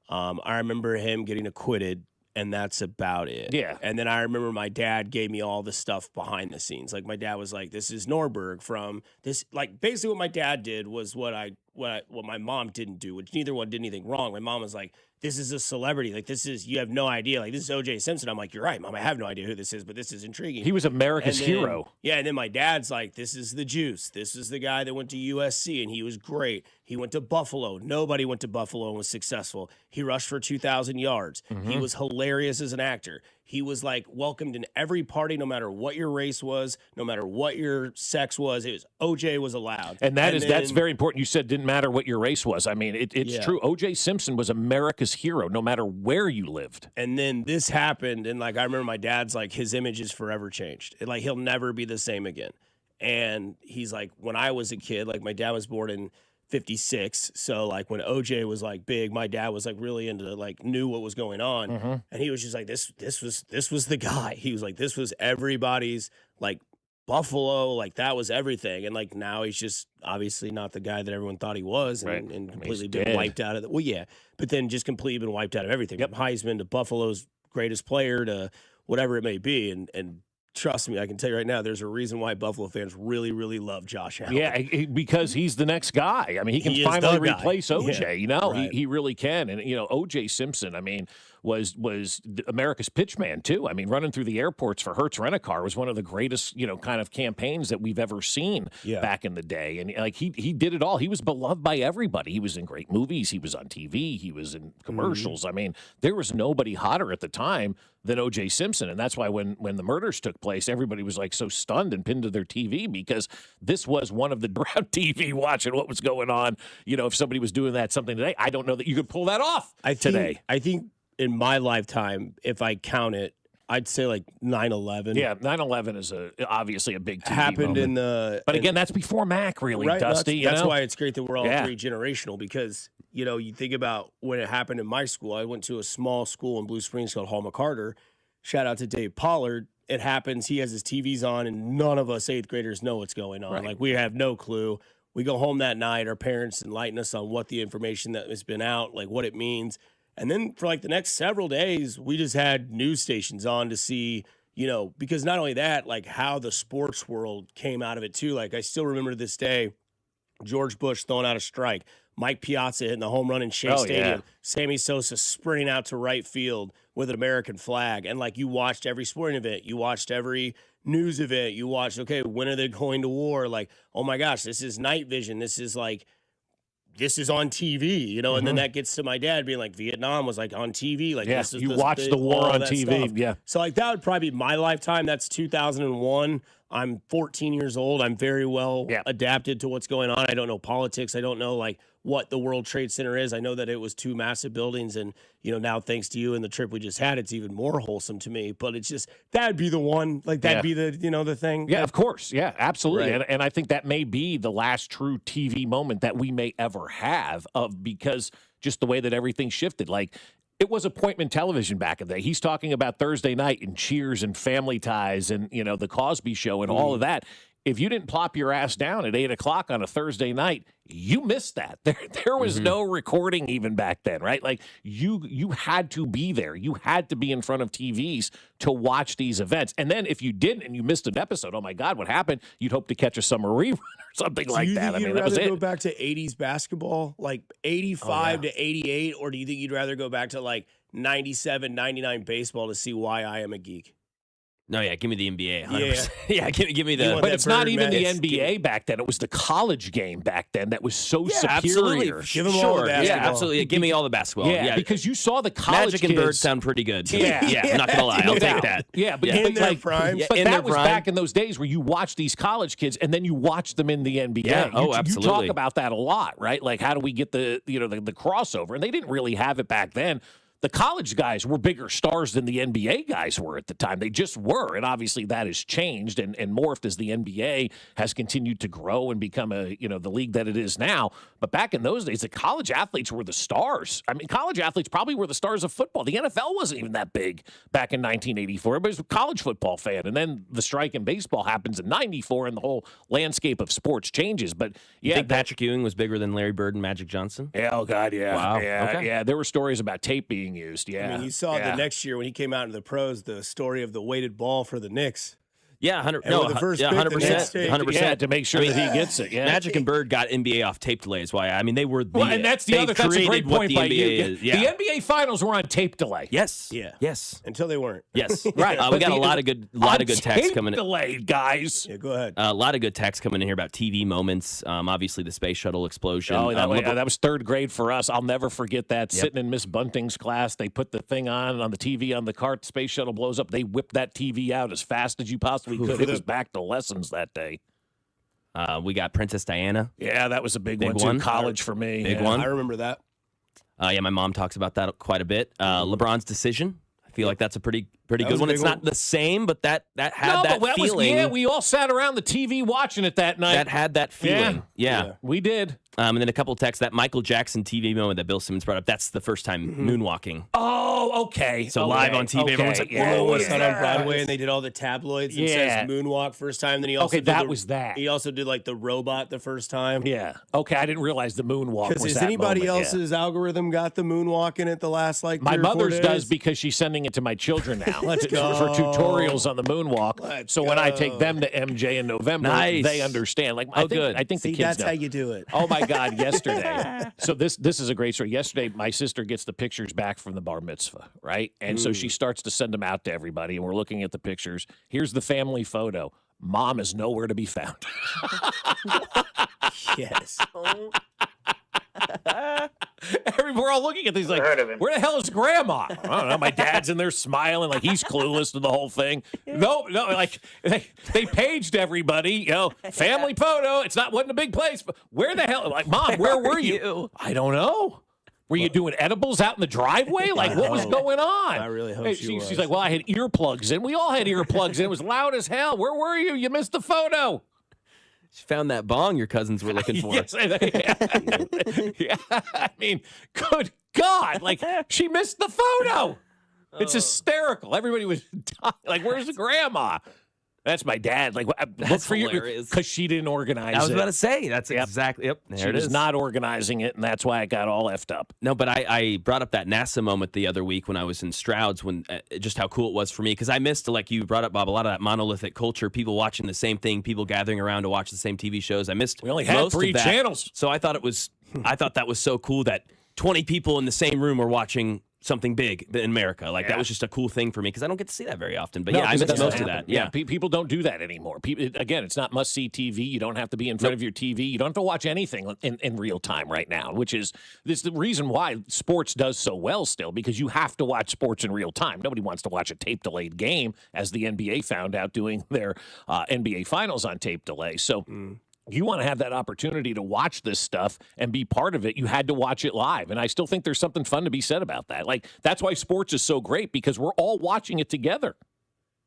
I remember him getting acquitted. And that's about it. Yeah. And then I remember my dad gave me all the stuff behind the scenes. Like my dad was like, "This is Norberg from this." Like basically, what my dad did was what my mom didn't do, which neither one did anything wrong. My mom was like, "This is a celebrity. Like this is you have no idea. Like this is O.J. Simpson." I'm like, "You're right, Mom. I have no idea who this is, but this is intriguing." He was America's hero. Yeah. And then my dad's like, "This is the juice. This is the guy that went to USC and he was great. He went to Buffalo. Nobody went to Buffalo and was successful. He rushed for 2,000 yards. He was hilarious as an actor. He was like welcomed in every party, no matter what your race was, no matter what your sex was. It was OJ was allowed." And that's very important. You said didn't matter what your race was. I mean, it's true. O.J. Simpson was America's hero, no matter where you lived. And then this happened, and like I remember my dad's like his image is forever changed. Like he'll never be the same again. And he's like, when I was a kid, like my dad was born in 56. So like when OJ was like big, my dad was like really into like knew what was going on. And he was just like, this was the guy. He was like, this was everybody's like Buffalo, like that was everything. And like now he's just obviously not the guy that everyone thought he was and completely been wiped out of the but then just completely been wiped out of everything. From Heisman to Buffalo's greatest player to whatever it may be. And trust me, I can tell you right now, there's a reason why Buffalo fans really, really love Josh Allen. Yeah, because he's the next guy. I mean, he can finally replace OJ. Yeah, you know, he really can. And, O.J. Simpson, I mean, was America's pitchman too. I mean, running through the airports for Hertz Rent-A-Car was one of the greatest, kind of campaigns that we've ever seen back in the day. And like he did it all. He was beloved by everybody. He was in great movies. He was on TV. He was in commercials. I mean, there was nobody hotter at the time than O.J. Simpson. And that's why when the murders took place, everybody was like so stunned and pinned to their TV because this was one of the around TV watching what was going on. If somebody was doing something today, I don't know that you could pull that off today. I think in my lifetime, if I count it, I'd say like 9/11. Yeah, 9/11 is obviously a big TV happened moment. But again, that's before Mac, really, right, Dusty. That's why it's great that we're all three generational because you think about when it happened in my school. I went to a small school in Blue Springs called Hall McCarter. Shout out to Dave Pollard. It happens. He has his TVs on, and none of us 8th graders know what's going on. Right. Like we have no clue. We go home that night. Our parents enlighten us on what the information that has been out, like what it means. And then for like the next several days, we just had news stations on to see, because not only that, like how the sports world came out of it too. Like I still remember to this day, George Bush throwing out a strike, Mike Piazza hitting the home run in Shea Stadium, Sammy Sosa sprinting out to right field with an American flag. And like you watched every sporting event, you watched every news event, you watched, okay, when are they going to war? Like, oh my gosh, this is night vision. This is on TV, and then that gets to my dad being like, Vietnam was like on TV. Like, this is you watched the war on TV. Stuff. Yeah. So like that would probably be my lifetime. That's 2001. I'm 14 years old. I'm very well adapted to what's going on. I don't know politics. I don't know like what the World Trade Center is. I know that it was 2 massive buildings, and now thanks to you and the trip we just had, it's even more wholesome to me. But it's just that'd be the one. Like that'd be the the thing. Yeah, of course. Yeah, absolutely. Right. And I think that may be the last true TV moment that we may ever have because just the way that everything shifted. Like it was appointment television back in the day. He's talking about Thursday night and Cheers and Family Ties and the Cosby Show and all of that. If you didn't plop your ass down at 8 o'clock on a Thursday night, you missed that. There was no recording even back then, right? Like you had to be there. You had to be in front of TVs to watch these events. And then if you didn't and you missed an episode, oh my God, what happened? You'd hope to catch a summer rerun or something like that. Do you think that was you'd rather go it. back to 80s basketball, like 85 to 88, or do you think you'd rather go back to like 97, 99 baseball to see why I am a geek? No, give me the NBA. 100%. Yeah, give me the. But it's not even the Madness. NBA back then. It was the college game back then that was so superior. Absolutely. Give them all the basketball. Yeah, absolutely. Give me all the basketball. Yeah, because you saw the college Magic and kids. Bird sound pretty good. Yeah. I'm not gonna lie. I'll take that. Yeah, but In their like, prime. but in that their was prime. back in those days where you watch these college kids and then you watch them in the NBA. Yeah. You Absolutely. talk about that a lot, right? Like, how do we get the crossover? And they didn't really have it back then. The college guys were bigger stars than the NBA guys were at the time. They just were. And obviously that has changed and morphed as the NBA has continued to grow and become the league that it is now. But back in those days, the college athletes were the stars. I mean, college athletes probably were the stars of football. The NFL wasn't even that big back in 1984. Everybody was a college football fan. And then the strike in baseball happens in 94 and the whole landscape of sports changes. But You think Patrick Ewing was bigger than Larry Bird and Magic Johnson? Yeah, oh God, yeah. Wow. Yeah, Okay. yeah. There were stories about tape being used. Yeah. I mean, you saw the next year when he came out into the pros, the story of the weighted ball for the Knicks. Yeah, 100%. And with the first pick, the 100%. Knicks take- 100%. Yeah, to make sure that he gets it. Yeah. Magic and Bird got NBA off tape delays. Why? I mean, they were the. Well, and that's they that's a great created what point the by NBA you. is. Yeah. The NBA finals were on tape delay. Yes. Yeah. Yes. Until they weren't. Yes. Right. We But got the- a lot of good texts tape coming in. delayed, guys. Yeah, go ahead. A lot of good texts coming in here about TV moments. Obviously, the space shuttle explosion. Oh, that was third grade for us. I'll never forget that. Yep. Sitting in Miss Bunting's class, they put the thing on the TV on the cart. The space shuttle blows up. They whip that TV out as fast as you possibly could. It was back to lessons that day. We got Princess Diana. Yeah, that was a big Big one, one. too. College for me. Big yeah. one. I remember that. Yeah, my mom talks about that quite a bit. LeBron's decision. I feel like that's a pretty That good was a one. big It's one. not the same, but that had No, that but feeling. we all sat around the TV watching it that night. that had that feeling. Yeah. We did. And then a couple texts, that Michael Jackson TV moment that Bill Simmons brought up, that's the first time moonwalking. Oh, okay. So live on TV, everyone's like, Yeah, whoa, what what is is that that? on Broadway? And they did all the tabloids. And Yeah. says moonwalk first time. Then he also Okay, did that was that. He also did like the robot the first time. Yeah. Okay, I didn't realize the moonwalk was Because has that anybody moment, yeah. else's algorithm got the moonwalk in it the last like My 3 or 4 mother's days? does because she's sending it to my children now. Let's go. For tutorials on the moonwalk. Let's so when I go. take them to MJ in November, Nice. they understand. Like good. I think See, the kids that's know. how you do it. Oh my God! Yesterday, so this is a great story. Yesterday, my sister gets the pictures back from the bar mitzvah. alpha, right? And so she starts to send them out to everybody, and we're looking at the pictures. Here's the family photo. Mom is nowhere to be found. Yes. We're all looking at these like, where the hell is Grandma? I don't know. My dad's in there smiling like he's clueless to the whole thing. No, like they paged everybody. Family photo. It's wasn't a big place. But where the hell? Like, Mom, where were you? I don't know. Were you doing edibles out in the driveway? Like, what was going on? I really hope she's like, well, I had earplugs in. We all had earplugs in. It was loud as hell. Where were you? You missed the photo. She found that bong your cousins were looking for. Yes, yeah. I mean, good God. Like, she missed the photo. It's hysterical. Everybody was dying. Like, where's the grandma? That's my dad. Like, look for you because she didn't organize it. I was about to say that's exactly. Yep, she was not organizing it, and that's why it got all effed up. No, but I brought up that NASA moment the other week when I was in Stroud's, when just how cool it was for me, because I missed, like you brought up, Bob, a lot of that monolithic culture, people watching the same thing, people gathering around to watch the same TV shows. I missed. We only had 3 channels, so I thought that was so cool that 20 people in the same room were watching something big in America. Like, that was just a cool thing for me because I don't get to see that very often. But I missed most of that. Yeah, people don't do that anymore. Again, it's not must-see TV. You don't have to be in front of your TV. You don't have to watch anything in real time right now, which is the reason why sports does so well still, because you have to watch sports in real time. Nobody wants to watch a tape-delayed game, as the NBA found out doing their NBA Finals on tape delay. So you want to have that opportunity to watch this stuff and be part of it, you had to watch it live. And I still think there's something fun to be said about that. Like, that's why sports is so great, because we're all watching it together.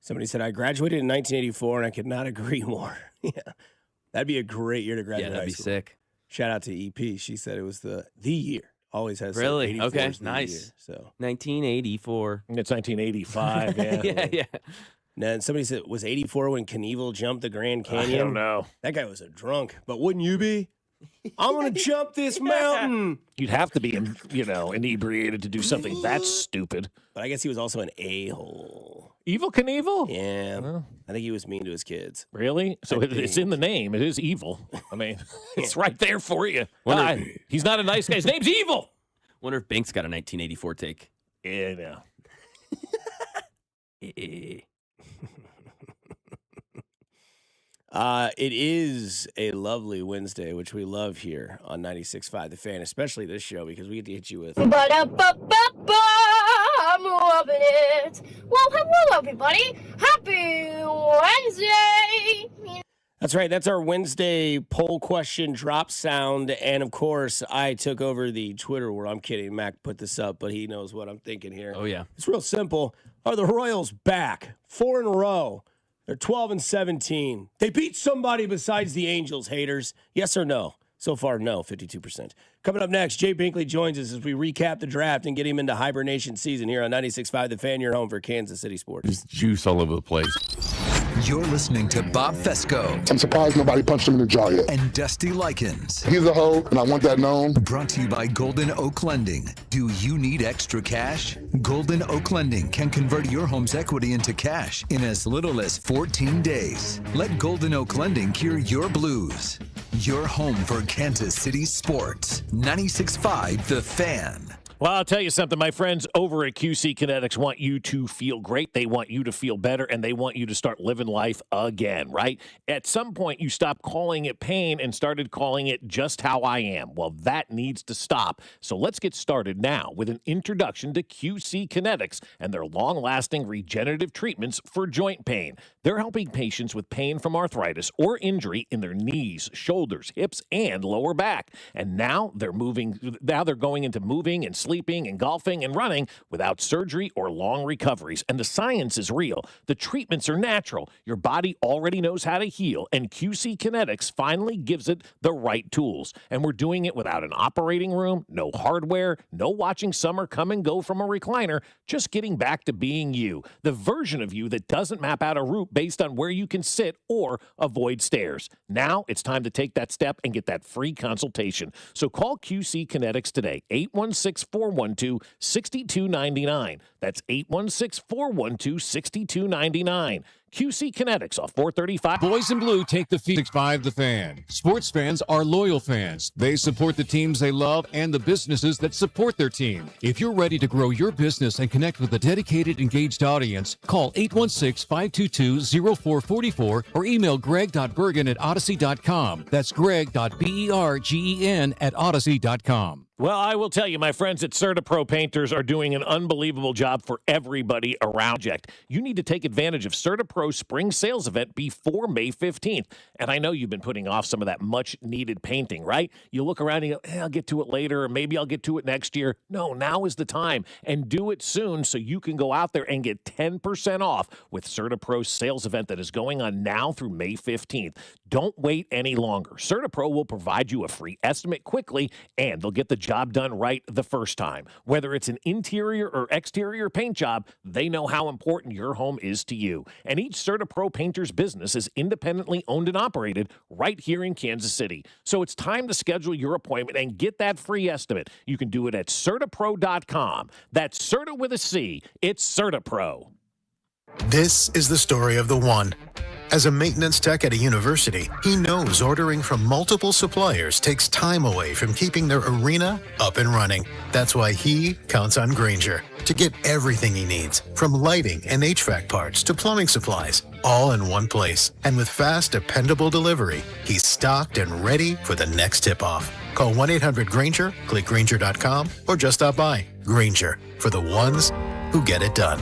Somebody said, I graduated in 1984, and I could not agree more. Yeah. That'd be a great year to graduate. Yeah, that'd be sick. Shout out to EP. She said it was the year. Always has really? Okay, nice. Year, so 1984. It's 1985, yeah. yeah. And somebody said, was 84 when Knievel jumped the Grand Canyon? I don't know. That guy was a drunk, but wouldn't you be? I'm going to jump this mountain. You'd have to be, inebriated to do something that stupid. But I guess he was also an a-hole. Evil Knievel? Yeah. Well, I think he was mean to his kids. Really? So it's in the name. It is evil. I mean, it's right there for you. He's not a nice guy. His name's Evil. Wonder if Banks got a 1984 take. Yeah, no. It is a lovely Wednesday, which we love here on 96.5 The Fan, especially this show, because we get to hit you with. I'm loving it. Well, hello, everybody. Happy Wednesday. That's right. That's our Wednesday poll question drop sound. And, of course, I took over the Twitter world. I'm kidding. Mac put this up, but he knows what I'm thinking here. Oh, yeah. It's real simple. Are the Royals back? 4 in a row. They're 12-17. They beat somebody besides the Angels, haters. Yes or no? So far, no, 52%. Coming up next, Jay Binkley joins us as we recap the draft and get him into hibernation season here on 96.5 The Fan, your home for Kansas City sports. There's juice all over the place. You're listening to Bob Fescoe. I'm surprised nobody punched him in the jaw yet. And Dusty Likens. He's a hoe, and I want that known. Brought to you by Golden Oak Lending. Do you need extra cash? Golden Oak Lending can convert your home's equity into cash in as little as 14 days. Let Golden Oak Lending cure your blues. Your home for Kansas City sports. 96.5 The Fan. Well, I'll tell you something. My friends over at QC Kinetics want you to feel great. They want you to feel better, and they want you to start living life again, right? At some point, you stopped calling it pain and started calling it just how I am. Well, that needs to stop. So let's get started now with an introduction to QC Kinetics and their long-lasting regenerative treatments for joint pain. They're helping patients with pain from arthritis or injury in their knees, shoulders, hips, and lower back. And now they're going into moving and sleeping and golfing and running without surgery or long recoveries. And the science is real. The treatments are natural. Your body already knows how to heal, and QC Kinetics finally gives it the right tools. And we're doing it without an operating room, no hardware, no watching summer come and go from a recliner, just getting back to being you, the version of you that doesn't map out a route based on where you can sit or avoid stairs. Now it's time to take that step and get that free consultation. So call QC Kinetics today, 816-412-6299. That's 816-412-6299. QC Kinetics off 435. Boys in Blue take the field. 6'5" The Fan. Sports fans are loyal fans. They support the teams they love and the businesses that support their team. If you're ready to grow your business and connect with a dedicated, engaged audience, call 816-522-0444 or email greg.bergen@odyssey.com. That's greg.bergen@odyssey.com. Well, I will tell you, my friends at CertaPro Painters are doing an unbelievable job for everybody around you. You need to take advantage of CertaPro's spring sales event before May 15th. And I know you've been putting off some of that much-needed painting, right? You look around and you go, I'll get to it later, or maybe I'll get to it next year. No, now is the time. And do it soon so you can go out there and get 10% off with CertaPro's sales event that is going on now through May 15th. Don't wait any longer. CertaPro will provide you a free estimate quickly, and they'll get the job done right the first time. Whether it's an interior or exterior paint job, they know how important your home is to you. And each CertaPro painter's business is independently owned and operated right here in Kansas City. So it's time to schedule your appointment and get that free estimate. You can do it at CertaPro.com. That's Certa with a C. It's CertaPro. This is the story of the one. As a maintenance tech at a university, he knows ordering from multiple suppliers takes time away from keeping their arena up and running. That's why he counts on Grainger to get everything he needs, from lighting and HVAC parts to plumbing supplies, all in one place. And with fast, dependable delivery, he's stocked and ready for the next tip-off. Call 1-800-GRAINGER, click Grainger.com, or just stop by. Grainger, for the ones who get it done.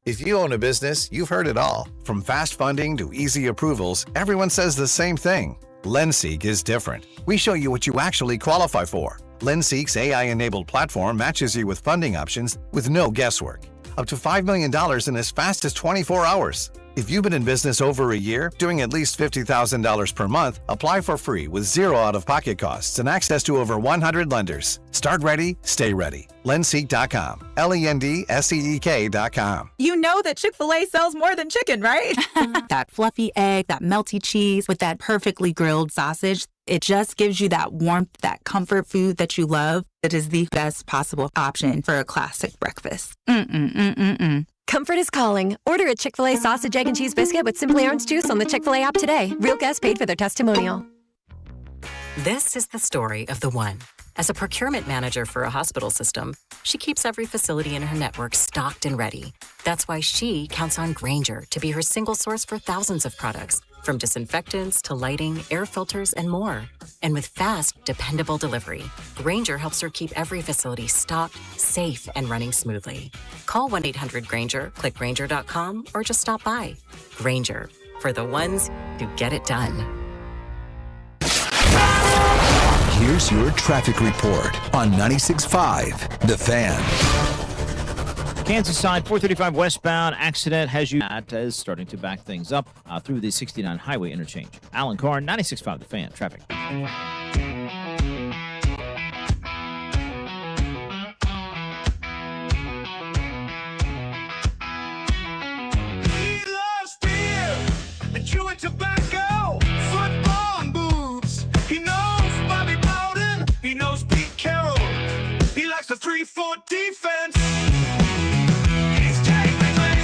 If you own a business, you've heard it all. From fast funding to easy approvals, everyone says the same thing. LendSeek is different. We show you what you actually qualify for. LendSeek's AI-enabled platform matches you with funding options with no guesswork. Up to $5 million in as fast as 24 hours. If you've been in business over a year, doing at least $50,000 per month, apply for free with zero out-of-pocket costs and access to over 100 lenders. Start ready, stay ready. Lendseek.com. LENDSEEK.com. You know that Chick-fil-A sells more than chicken, right? That fluffy egg, that melty cheese with that perfectly grilled sausage. It just gives you that warmth, that comfort food that you love. It is the best possible option for a classic breakfast. Comfort is calling. Order a Chick-fil-A sausage, egg, and cheese biscuit with Simply Orange Juice on the Chick-fil-A app today. Real guests paid for their testimonial. This is the story of the one. As a procurement manager for a hospital system, she keeps every facility in her network stocked and ready. That's why she counts on Grainger to be her single source for thousands of products, from disinfectants to lighting, air filters, and more. And with fast, dependable delivery, Grainger helps her keep every facility stocked, safe, and running smoothly. Call 1-800-GRAINGER, click Grainger.com, or just stop by. Grainger, for the ones who get it done. Here's your traffic report on 96.5 The Fan. Kansas side, 435 westbound. Accident has you is starting to back things up through the 69 highway interchange. Alan Carr, 96.5 The Fan. Traffic. He loves beer and chewing tobacco, football and boobs. He knows Bobby Bowden. He knows Pete Carroll. He likes the 3-4 defense. He's Jay Bingley.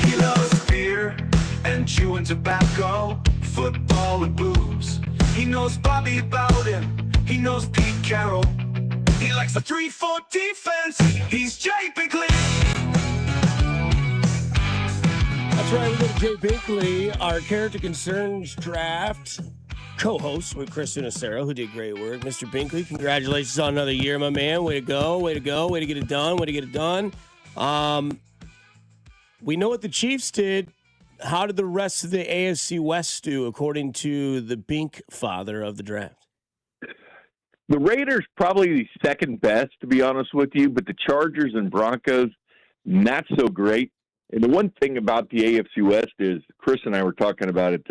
He loves beer and chewing tobacco, football and boobs. He knows Bobby Bowden. He knows Pete Carroll. He likes the 3-4 defense. He's Jay Bingley. That's right, we got Jay Binkley, our Character Concerns Draft co-host with Kristen Acero, who did great work. Mr. Binkley, congratulations on another year, my man. Way to go, way to go, way to get it done, way to get it done. We know what the Chiefs did. How did the rest of the AFC West do, according to the Bink father of the draft? The Raiders probably second best, to be honest with you, but the Chargers and Broncos, not so great. And the one thing about the AFC West is, Chris and I were talking about it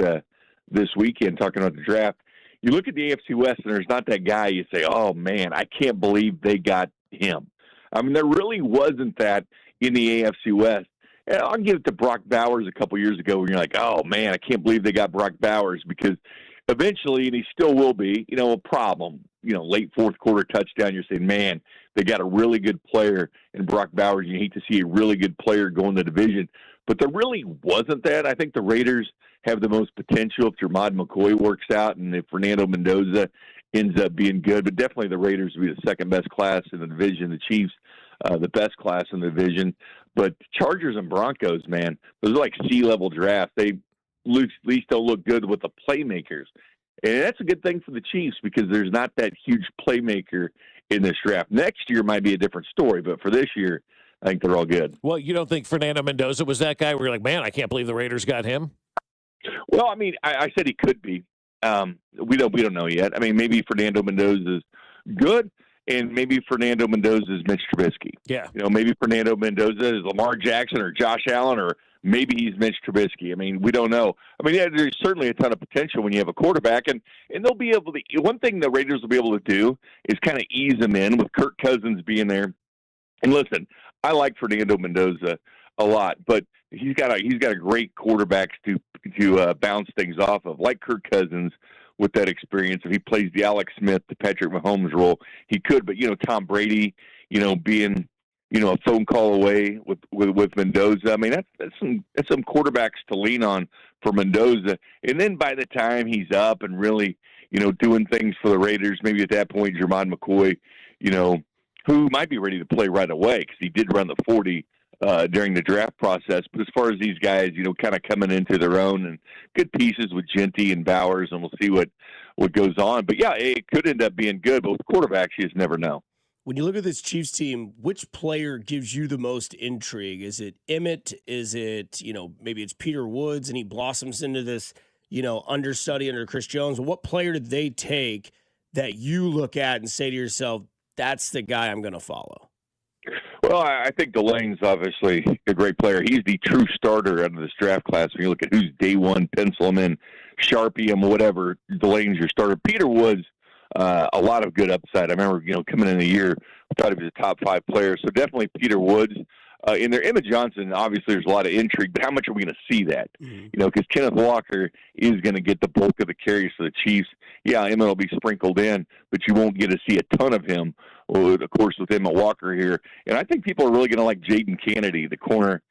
this weekend, talking about the draft. You look at the AFC West, and there's not that guy you say, oh, man, I can't believe they got him. I mean, there really wasn't that in the AFC West. And I'll give it to Brock Bowers a couple years ago when you're like, oh, man, I can't believe they got Brock Bowers, because eventually, and he still will be, a problem. Late fourth quarter touchdown, you're saying, man, they got a really good player in Brock Bowers. You hate to see a really good player go in the division. But there really wasn't that. I think the Raiders have the most potential if Jermod McCoy works out and if Fernando Mendoza ends up being good. But definitely the Raiders will be the second best class in the division. The Chiefs, the best class in the division. But Chargers and Broncos, man, those are like C-level drafts. They at least don't look good with the playmakers. And that's a good thing for the Chiefs because there's not that huge playmaker in this draft. Next year might be a different story, but for this year, I think they're all good. Well, you don't think Fernando Mendoza was that guy where you're like, man, I can't believe the Raiders got him? Well, I mean, I said he could be. We don't know yet. I mean, maybe Fernando Mendoza is good, and maybe Fernando Mendoza is Mitch Trubisky. Yeah. Maybe Fernando Mendoza is Lamar Jackson or Josh Allen, or maybe he's Mitch Trubisky. I mean, we don't know. I mean, yeah, there's certainly a ton of potential when you have a quarterback, and they'll be able to. One thing the Raiders will be able to do is kind of ease them in with Kirk Cousins being there. And listen, I like Fernando Mendoza a lot, but he's got a great quarterback to bounce things off of, like Kirk Cousins with that experience. If he plays the Alex Smith, the Patrick Mahomes role, he could. But Tom Brady, being a phone call away with Mendoza. I mean, that's some quarterbacks to lean on for Mendoza. And then by the time he's up and really doing things for the Raiders, maybe at that point, Jermod McCoy, who might be ready to play right away because he did run the 40 during the draft process. But as far as these guys, kind of coming into their own and good pieces with Genty and Bowers, and we'll see what goes on. But, yeah, it could end up being good. But with quarterbacks, you just never know. When you look at this Chiefs team, which player gives you the most intrigue? Is it Emmett? Is it, maybe it's Peter Woods and he blossoms into this, understudy under Chris Jones? What player did they take that you look at and say to yourself, that's the guy I'm going to follow? Well, I think Delane's obviously a great player. He's the true starter out of this draft class. When you look at who's day one, pencil him in, Sharpie him, whatever, Delane's your starter. Peter Woods, a lot of good upside. I remember, coming in the year, I thought he was a top 5 player. So definitely Peter Woods. In there, Emmett Johnson, obviously there's a lot of intrigue, but how much are we going to see that? Because Kenneth Walker is going to get the bulk of the carries for the Chiefs. Yeah, Emmett will be sprinkled in, but you won't get to see a ton of him, of course, with Emmett Walker here. And I think people are really going to like Jaden Kennedy, the corner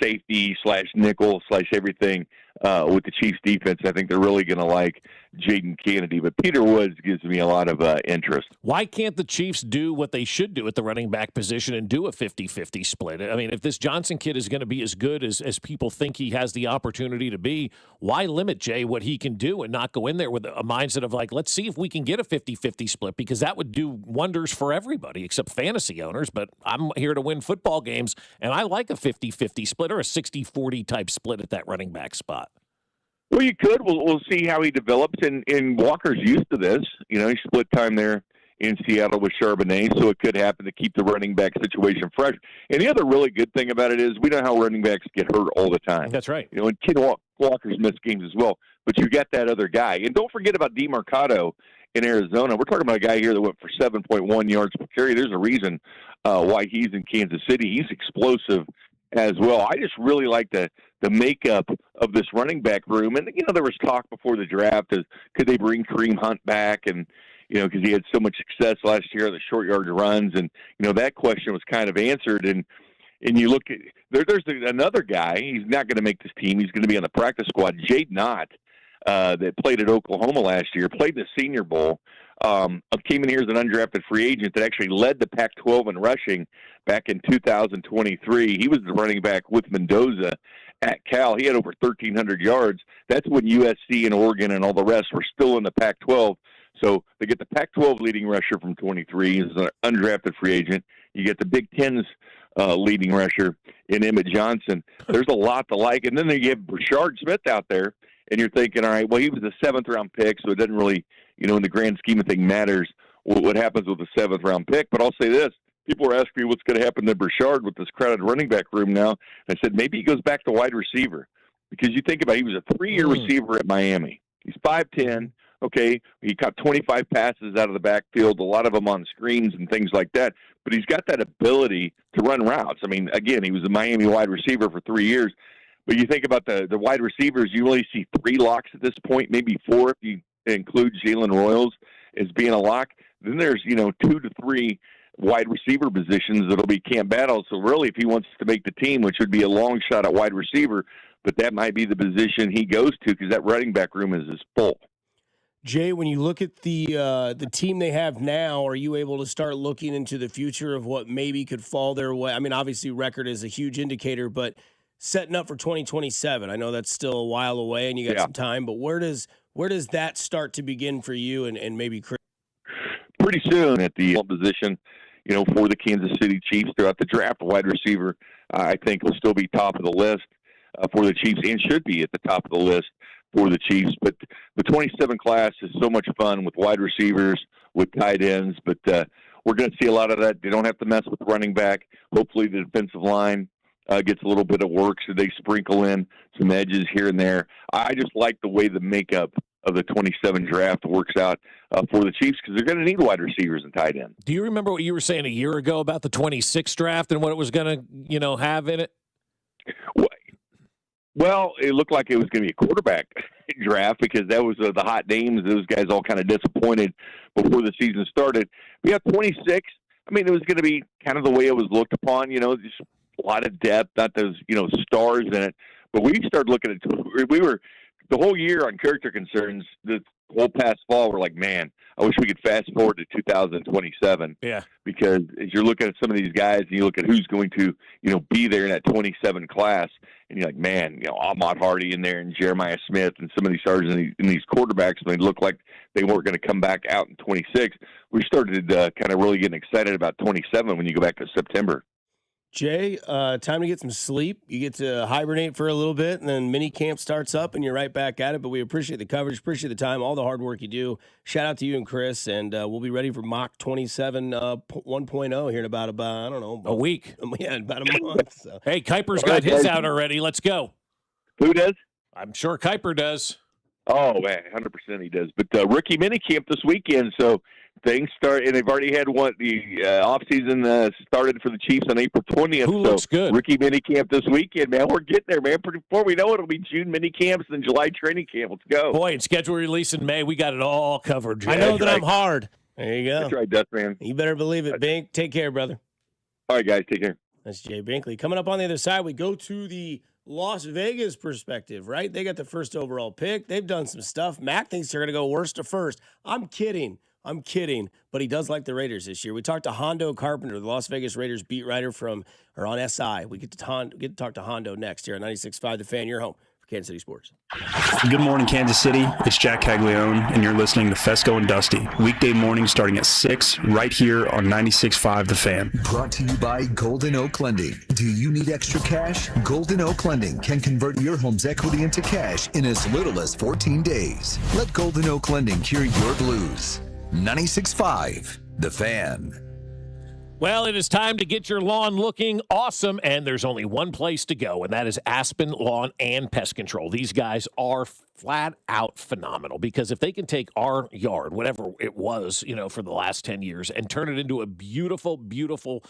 safety / nickel / everything with the Chiefs defense. I think they're really going to like Jaden Kennedy, but Peter Woods gives me a lot of interest. Why can't the Chiefs do what they should do at the running back position and do a 50-50 split? I mean, if this Johnson kid is going to be as good as people think he has the opportunity to be, why limit, Jay, what he can do and not go in there with a mindset of like, let's see if we can get a 50-50 split, because that would do wonders for everybody except fantasy owners. But I'm here to win football games, and I like a 50-50 split or a 60-40 type split at that running back spot. Well, you could. We'll see how he develops. And Walker's used to this. He split time there in Seattle with Charbonnet, so it could happen to keep the running back situation fresh. And the other really good thing about it is we know how running backs get hurt all the time. That's right. And Kid Walker's missed games as well. But you got that other guy. And don't forget about DeMarcado in Arizona. We're talking about a guy here that went for 7.1 yards per carry. There's a reason why he's in Kansas City. He's explosive as well. I just really like the makeup of this running back room. And, there was talk before the draft is could they bring Kareem Hunt back? And, because he had so much success last year, the short yard runs. And, that question was kind of answered. And you look at there's another guy. He's not going to make this team. He's going to be on the practice squad. Jade Knott, that played at Oklahoma last year, played the Senior Bowl. Came in here as an undrafted free agent that actually led the Pac-12 in rushing back in 2023. He was the running back with Mendoza at Cal. He had over 1,300 yards. That's when USC and Oregon and all the rest were still in the Pac-12. So they get the Pac-12 leading rusher from 23 as an undrafted free agent. You get the Big Ten's leading rusher in Emmett Johnson. There's a lot to like. And then you have Brashard Smith out there, and you're thinking, all right, well, he was a 7th-round pick, so it doesn't really, in the grand scheme of things, matters what happens with the 7th-round pick. But I'll say this. People are asking me what's going to happen to Brashard with this crowded running back room now. I said maybe he goes back to wide receiver, because you think about it, he was a 3-year receiver at Miami. He's 5'10". Okay, he caught 25 passes out of the backfield, a lot of them on screens and things like that. But he's got that ability to run routes. I mean, again, he was a Miami wide receiver for 3 years. But you think about the wide receivers, you only see 3 locks at this point, maybe 4 if you include Jalen Royals as being a lock. Then there's, 2 to 3 wide receiver positions that'll be camp battles. So really, if he wants to make the team, which would be a long shot at wide receiver, but that might be the position he goes to because that running back room is full. Jay, when you look at the team they have now, are you able to start looking into the future of what maybe could fall their way? I mean, obviously, record is a huge indicator, but setting up for 2027, I know that's still a while away, and you got some time. But where does that start to begin for you and maybe Chris? Pretty soon at the position, for the Kansas City Chiefs throughout the draft, wide receiver, I think will still be top of the list for the Chiefs and should be at the top of the list for the Chiefs. But the 27 class is so much fun with wide receivers, with tight ends, but we're going to see a lot of that. They don't have to mess with the running back. Hopefully the defensive line gets a little bit of work, so they sprinkle in some edges here and there. I just like the way the makeup of the 27 draft works out for the Chiefs because they're going to need wide receivers and tight ends. Do you remember what you were saying a year ago about the 26 draft and what it was going to, have in it? Well, it looked like it was going to be a quarterback draft because that was the hot names. Those guys all kind of disappointed before the season started. We got 26. I mean, it was going to be kind of the way it was looked upon, just a lot of depth, not those, stars in it. But we started looking at, we were the whole year on character concerns, the whole past fall, we're like, man, I wish we could fast forward to 2027. Yeah. Because as you're looking at some of these guys and you look at who's going to, be there in that 27 class, and you're like, man, Ahmad Hardy in there and Jeremiah Smith and some of these stars and these quarterbacks, and they look like they weren't going to come back out in 26. We started kind of really getting excited about 27 when you go back to September. Jay, time to get some sleep. You get to hibernate for a little bit, and then mini camp starts up, and you're right back at it. But we appreciate the coverage, appreciate the time, all the hard work you do. Shout out to you and Chris, and we'll be ready for mock 27 1.0 here in about I don't know. A week. Yeah, in about a month. So. Hey, Kuiper's got his out already. Let's go. Who does? I'm sure Kuiper does. Oh, man, 100% he does. But rookie minicamp this weekend, so things start, and they've already had the offseason started for the Chiefs on April 20th. Who looks good? Rookie minicamp this weekend, man. We're getting there, man. Before we know it, it'll be June minicamps and July training camp. Let's go. Boy, and schedule release in May. We got it all covered. Jay. I know that I'm hard. There you go. That's right, Dust man. You better believe it, Bink. Take care, brother. All right, guys. Take care. That's Jay Binkley. Coming up on the other side, we go to the Las Vegas perspective, right? They got the first overall pick. They've done some stuff. Mac thinks they're going to go worst to first. I'm kidding, but he does like the Raiders this year. We talked to Hondo Carpenter, the Las Vegas Raiders beat writer on SI. We get to talk to Hondo next here on 96.5 The Fan, your home for Kansas City Sports. Good morning, Kansas City. It's Jack Caglione, and you're listening to Fescoe and Dusty. Weekday morning starting at 6 right here on 96.5 The Fan. Brought to you by Golden Oak Lending. Do you need extra cash? Golden Oak Lending can convert your home's equity into cash in as little as 14 days. Let Golden Oak Lending cure your blues. 96.5 The Fan. Well, it is time to get your lawn looking awesome, and there's only one place to go, and that is Aspen Lawn and Pest Control. These guys are flat out phenomenal because if they can take our yard, whatever it was, for the last 10 years, and turn it into a beautiful, beautiful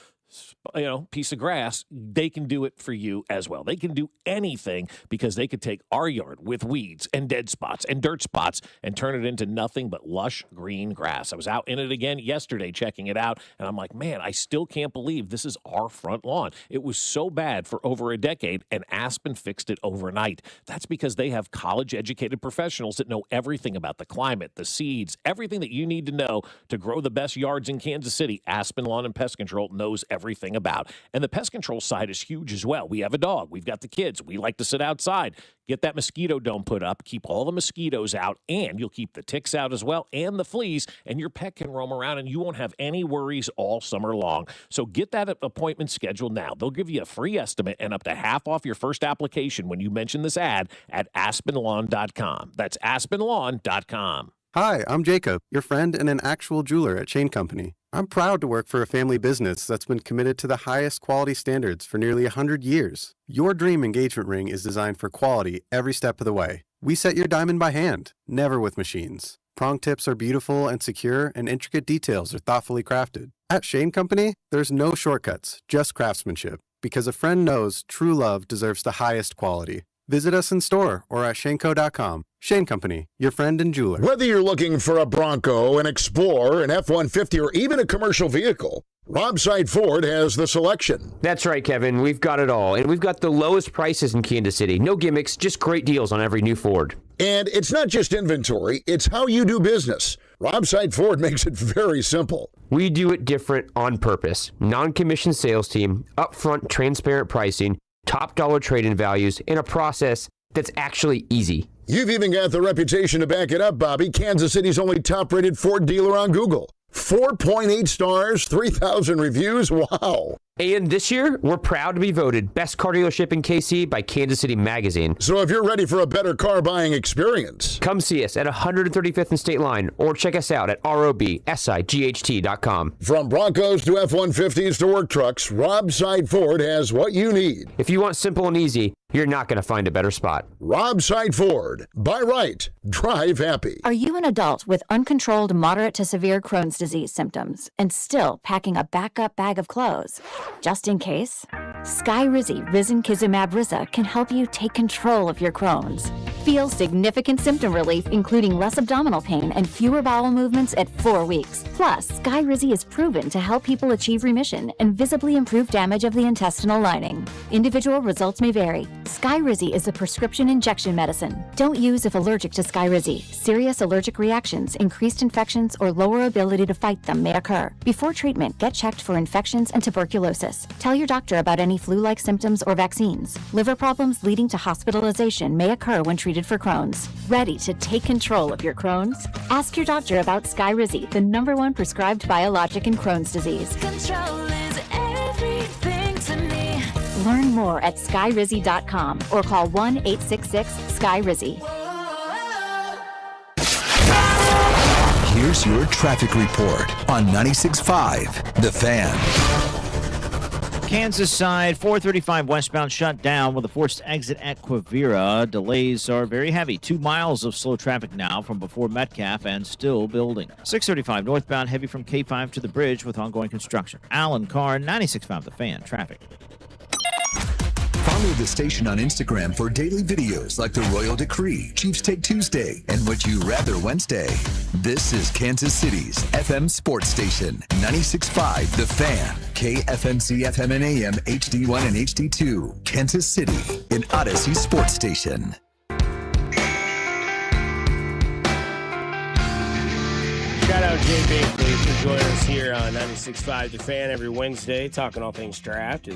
piece of grass, they can do it for you as well. They can do anything because they could take our yard with weeds and dead spots and dirt spots and turn it into nothing but lush green grass. I was out in it again yesterday checking it out, and I'm like, man, I still can't believe this is our front lawn. It was so bad for over a decade, and Aspen fixed it overnight. That's because they have college-educated professionals that know everything about the climate, the seeds, everything that you need to know to grow the best yards in Kansas City. Aspen Lawn and Pest Control knows everything about. And the pest control side is huge as well. We have a dog. We've got the kids. We like to sit outside. Get that mosquito dome put up. Keep all the mosquitoes out, and you'll keep the ticks out as well and the fleas, and your pet can roam around, and you won't have any worries all summer long. So get that appointment scheduled now. They'll give you a free estimate and up to half off your first application when you mention this ad at aspenlawn.com. That's aspenlawn.com. Hi, I'm Jacob, your friend and an actual jeweler at Chain Company. I'm proud to work for a family business that's been committed to the highest quality standards for nearly 100 years. Your dream engagement ring is designed for quality every step of the way. We set your diamond by hand, never with machines. Prong tips are beautiful and secure, and intricate details are thoughtfully crafted. At Shane Company, there's no shortcuts, just craftsmanship. Because a friend knows true love deserves the highest quality. Visit us in store or at shaneco.com. Shane Company, your friend and jeweler. Whether you're looking for a Bronco, an Explorer, an F-150, or even a commercial vehicle, Robside Ford has the selection. That's right, Kevin. We've got it all. And we've got the lowest prices in Kansas City. No gimmicks, just great deals on every new Ford. And it's not just inventory, it's how you do business. Robside Ford makes it very simple. We do it different on purpose. Non-commissioned sales team, upfront transparent pricing, top dollar trade-in values, and a process that's actually easy. You've even got the reputation to back it up, Bobby. Kansas City's only top-rated Ford dealer on Google. 4.8 stars, 3,000 reviews. Wow. And this year, we're proud to be voted Best Car Dealership in KC by Kansas City Magazine. So if you're ready for a better car buying experience, come see us at 135th and State Line or check us out at robsight.com. From Broncos to F-150s to work trucks, Robside Ford has what you need. If you want simple and easy, you're not going to find a better spot. Robside Ford. Buy right. Drive happy. Are you an adult with uncontrolled moderate to severe Crohn's disease symptoms and still packing a backup bag of clothes? Just in case, Skyrizi Risankizumab Riza can help you take control of your Crohn's. Feel significant symptom relief, including less abdominal pain and fewer bowel movements at 4 weeks. Plus, Skyrizi is proven to help people achieve remission and visibly improve damage of the intestinal lining. Individual results may vary. Skyrizi is a prescription injection medicine. Don't use if allergic to Skyrizi. Serious allergic reactions, increased infections, or lower ability to fight them may occur. Before treatment, get checked for infections and tuberculosis. Tell your doctor about any flu-like symptoms or vaccines. Liver problems leading to hospitalization may occur when treated for Crohn's. Ready to take control of your Crohn's? Ask your doctor about Skyrizi, the #1 prescribed biologic in Crohn's disease. Control is everything to me. Learn more at skyrizi.com or call 1-866-SKYRIZI. Here's your traffic report on 96.5 The Fan. Kansas side, 435 westbound shut down with a forced exit at Quivira. Delays are very heavy. 2 miles of slow traffic now from before Metcalf and still building. 635 northbound heavy from K5 to the bridge with ongoing construction. Alan Carr, 96.5 The Fan. Traffic. Follow the station on Instagram for daily videos like the Royal Decree, Chiefs Take Tuesday, and Would You Rather Wednesday. This is Kansas City's FM sports station, 96.5 The Fan, KFMC FM and AM, HD1 and HD2, Kansas City, an Odyssey sports station. Shout out Jay Bakley for joining us here on 96.5 The Fan every Wednesday, talking all things draft.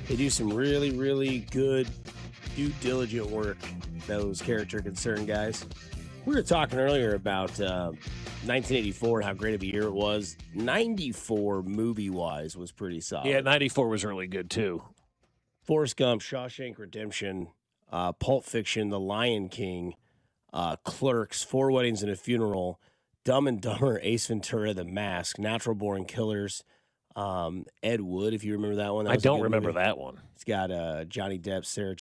They do some really, really good due diligent work, those character concern guys. We were talking earlier about 1984 and how great of a year it was. 94 movie-wise was pretty solid. Yeah, 94 was really good, too. Forrest Gump, Shawshank Redemption, Pulp Fiction, The Lion King, Clerks, 4 Weddings and a Funeral, Dumb and Dumber, Ace Ventura, The Mask, Natural Born Killers, Ed Wood, if you remember that one. I don't remember that one. It's got Johnny Depp, Sarah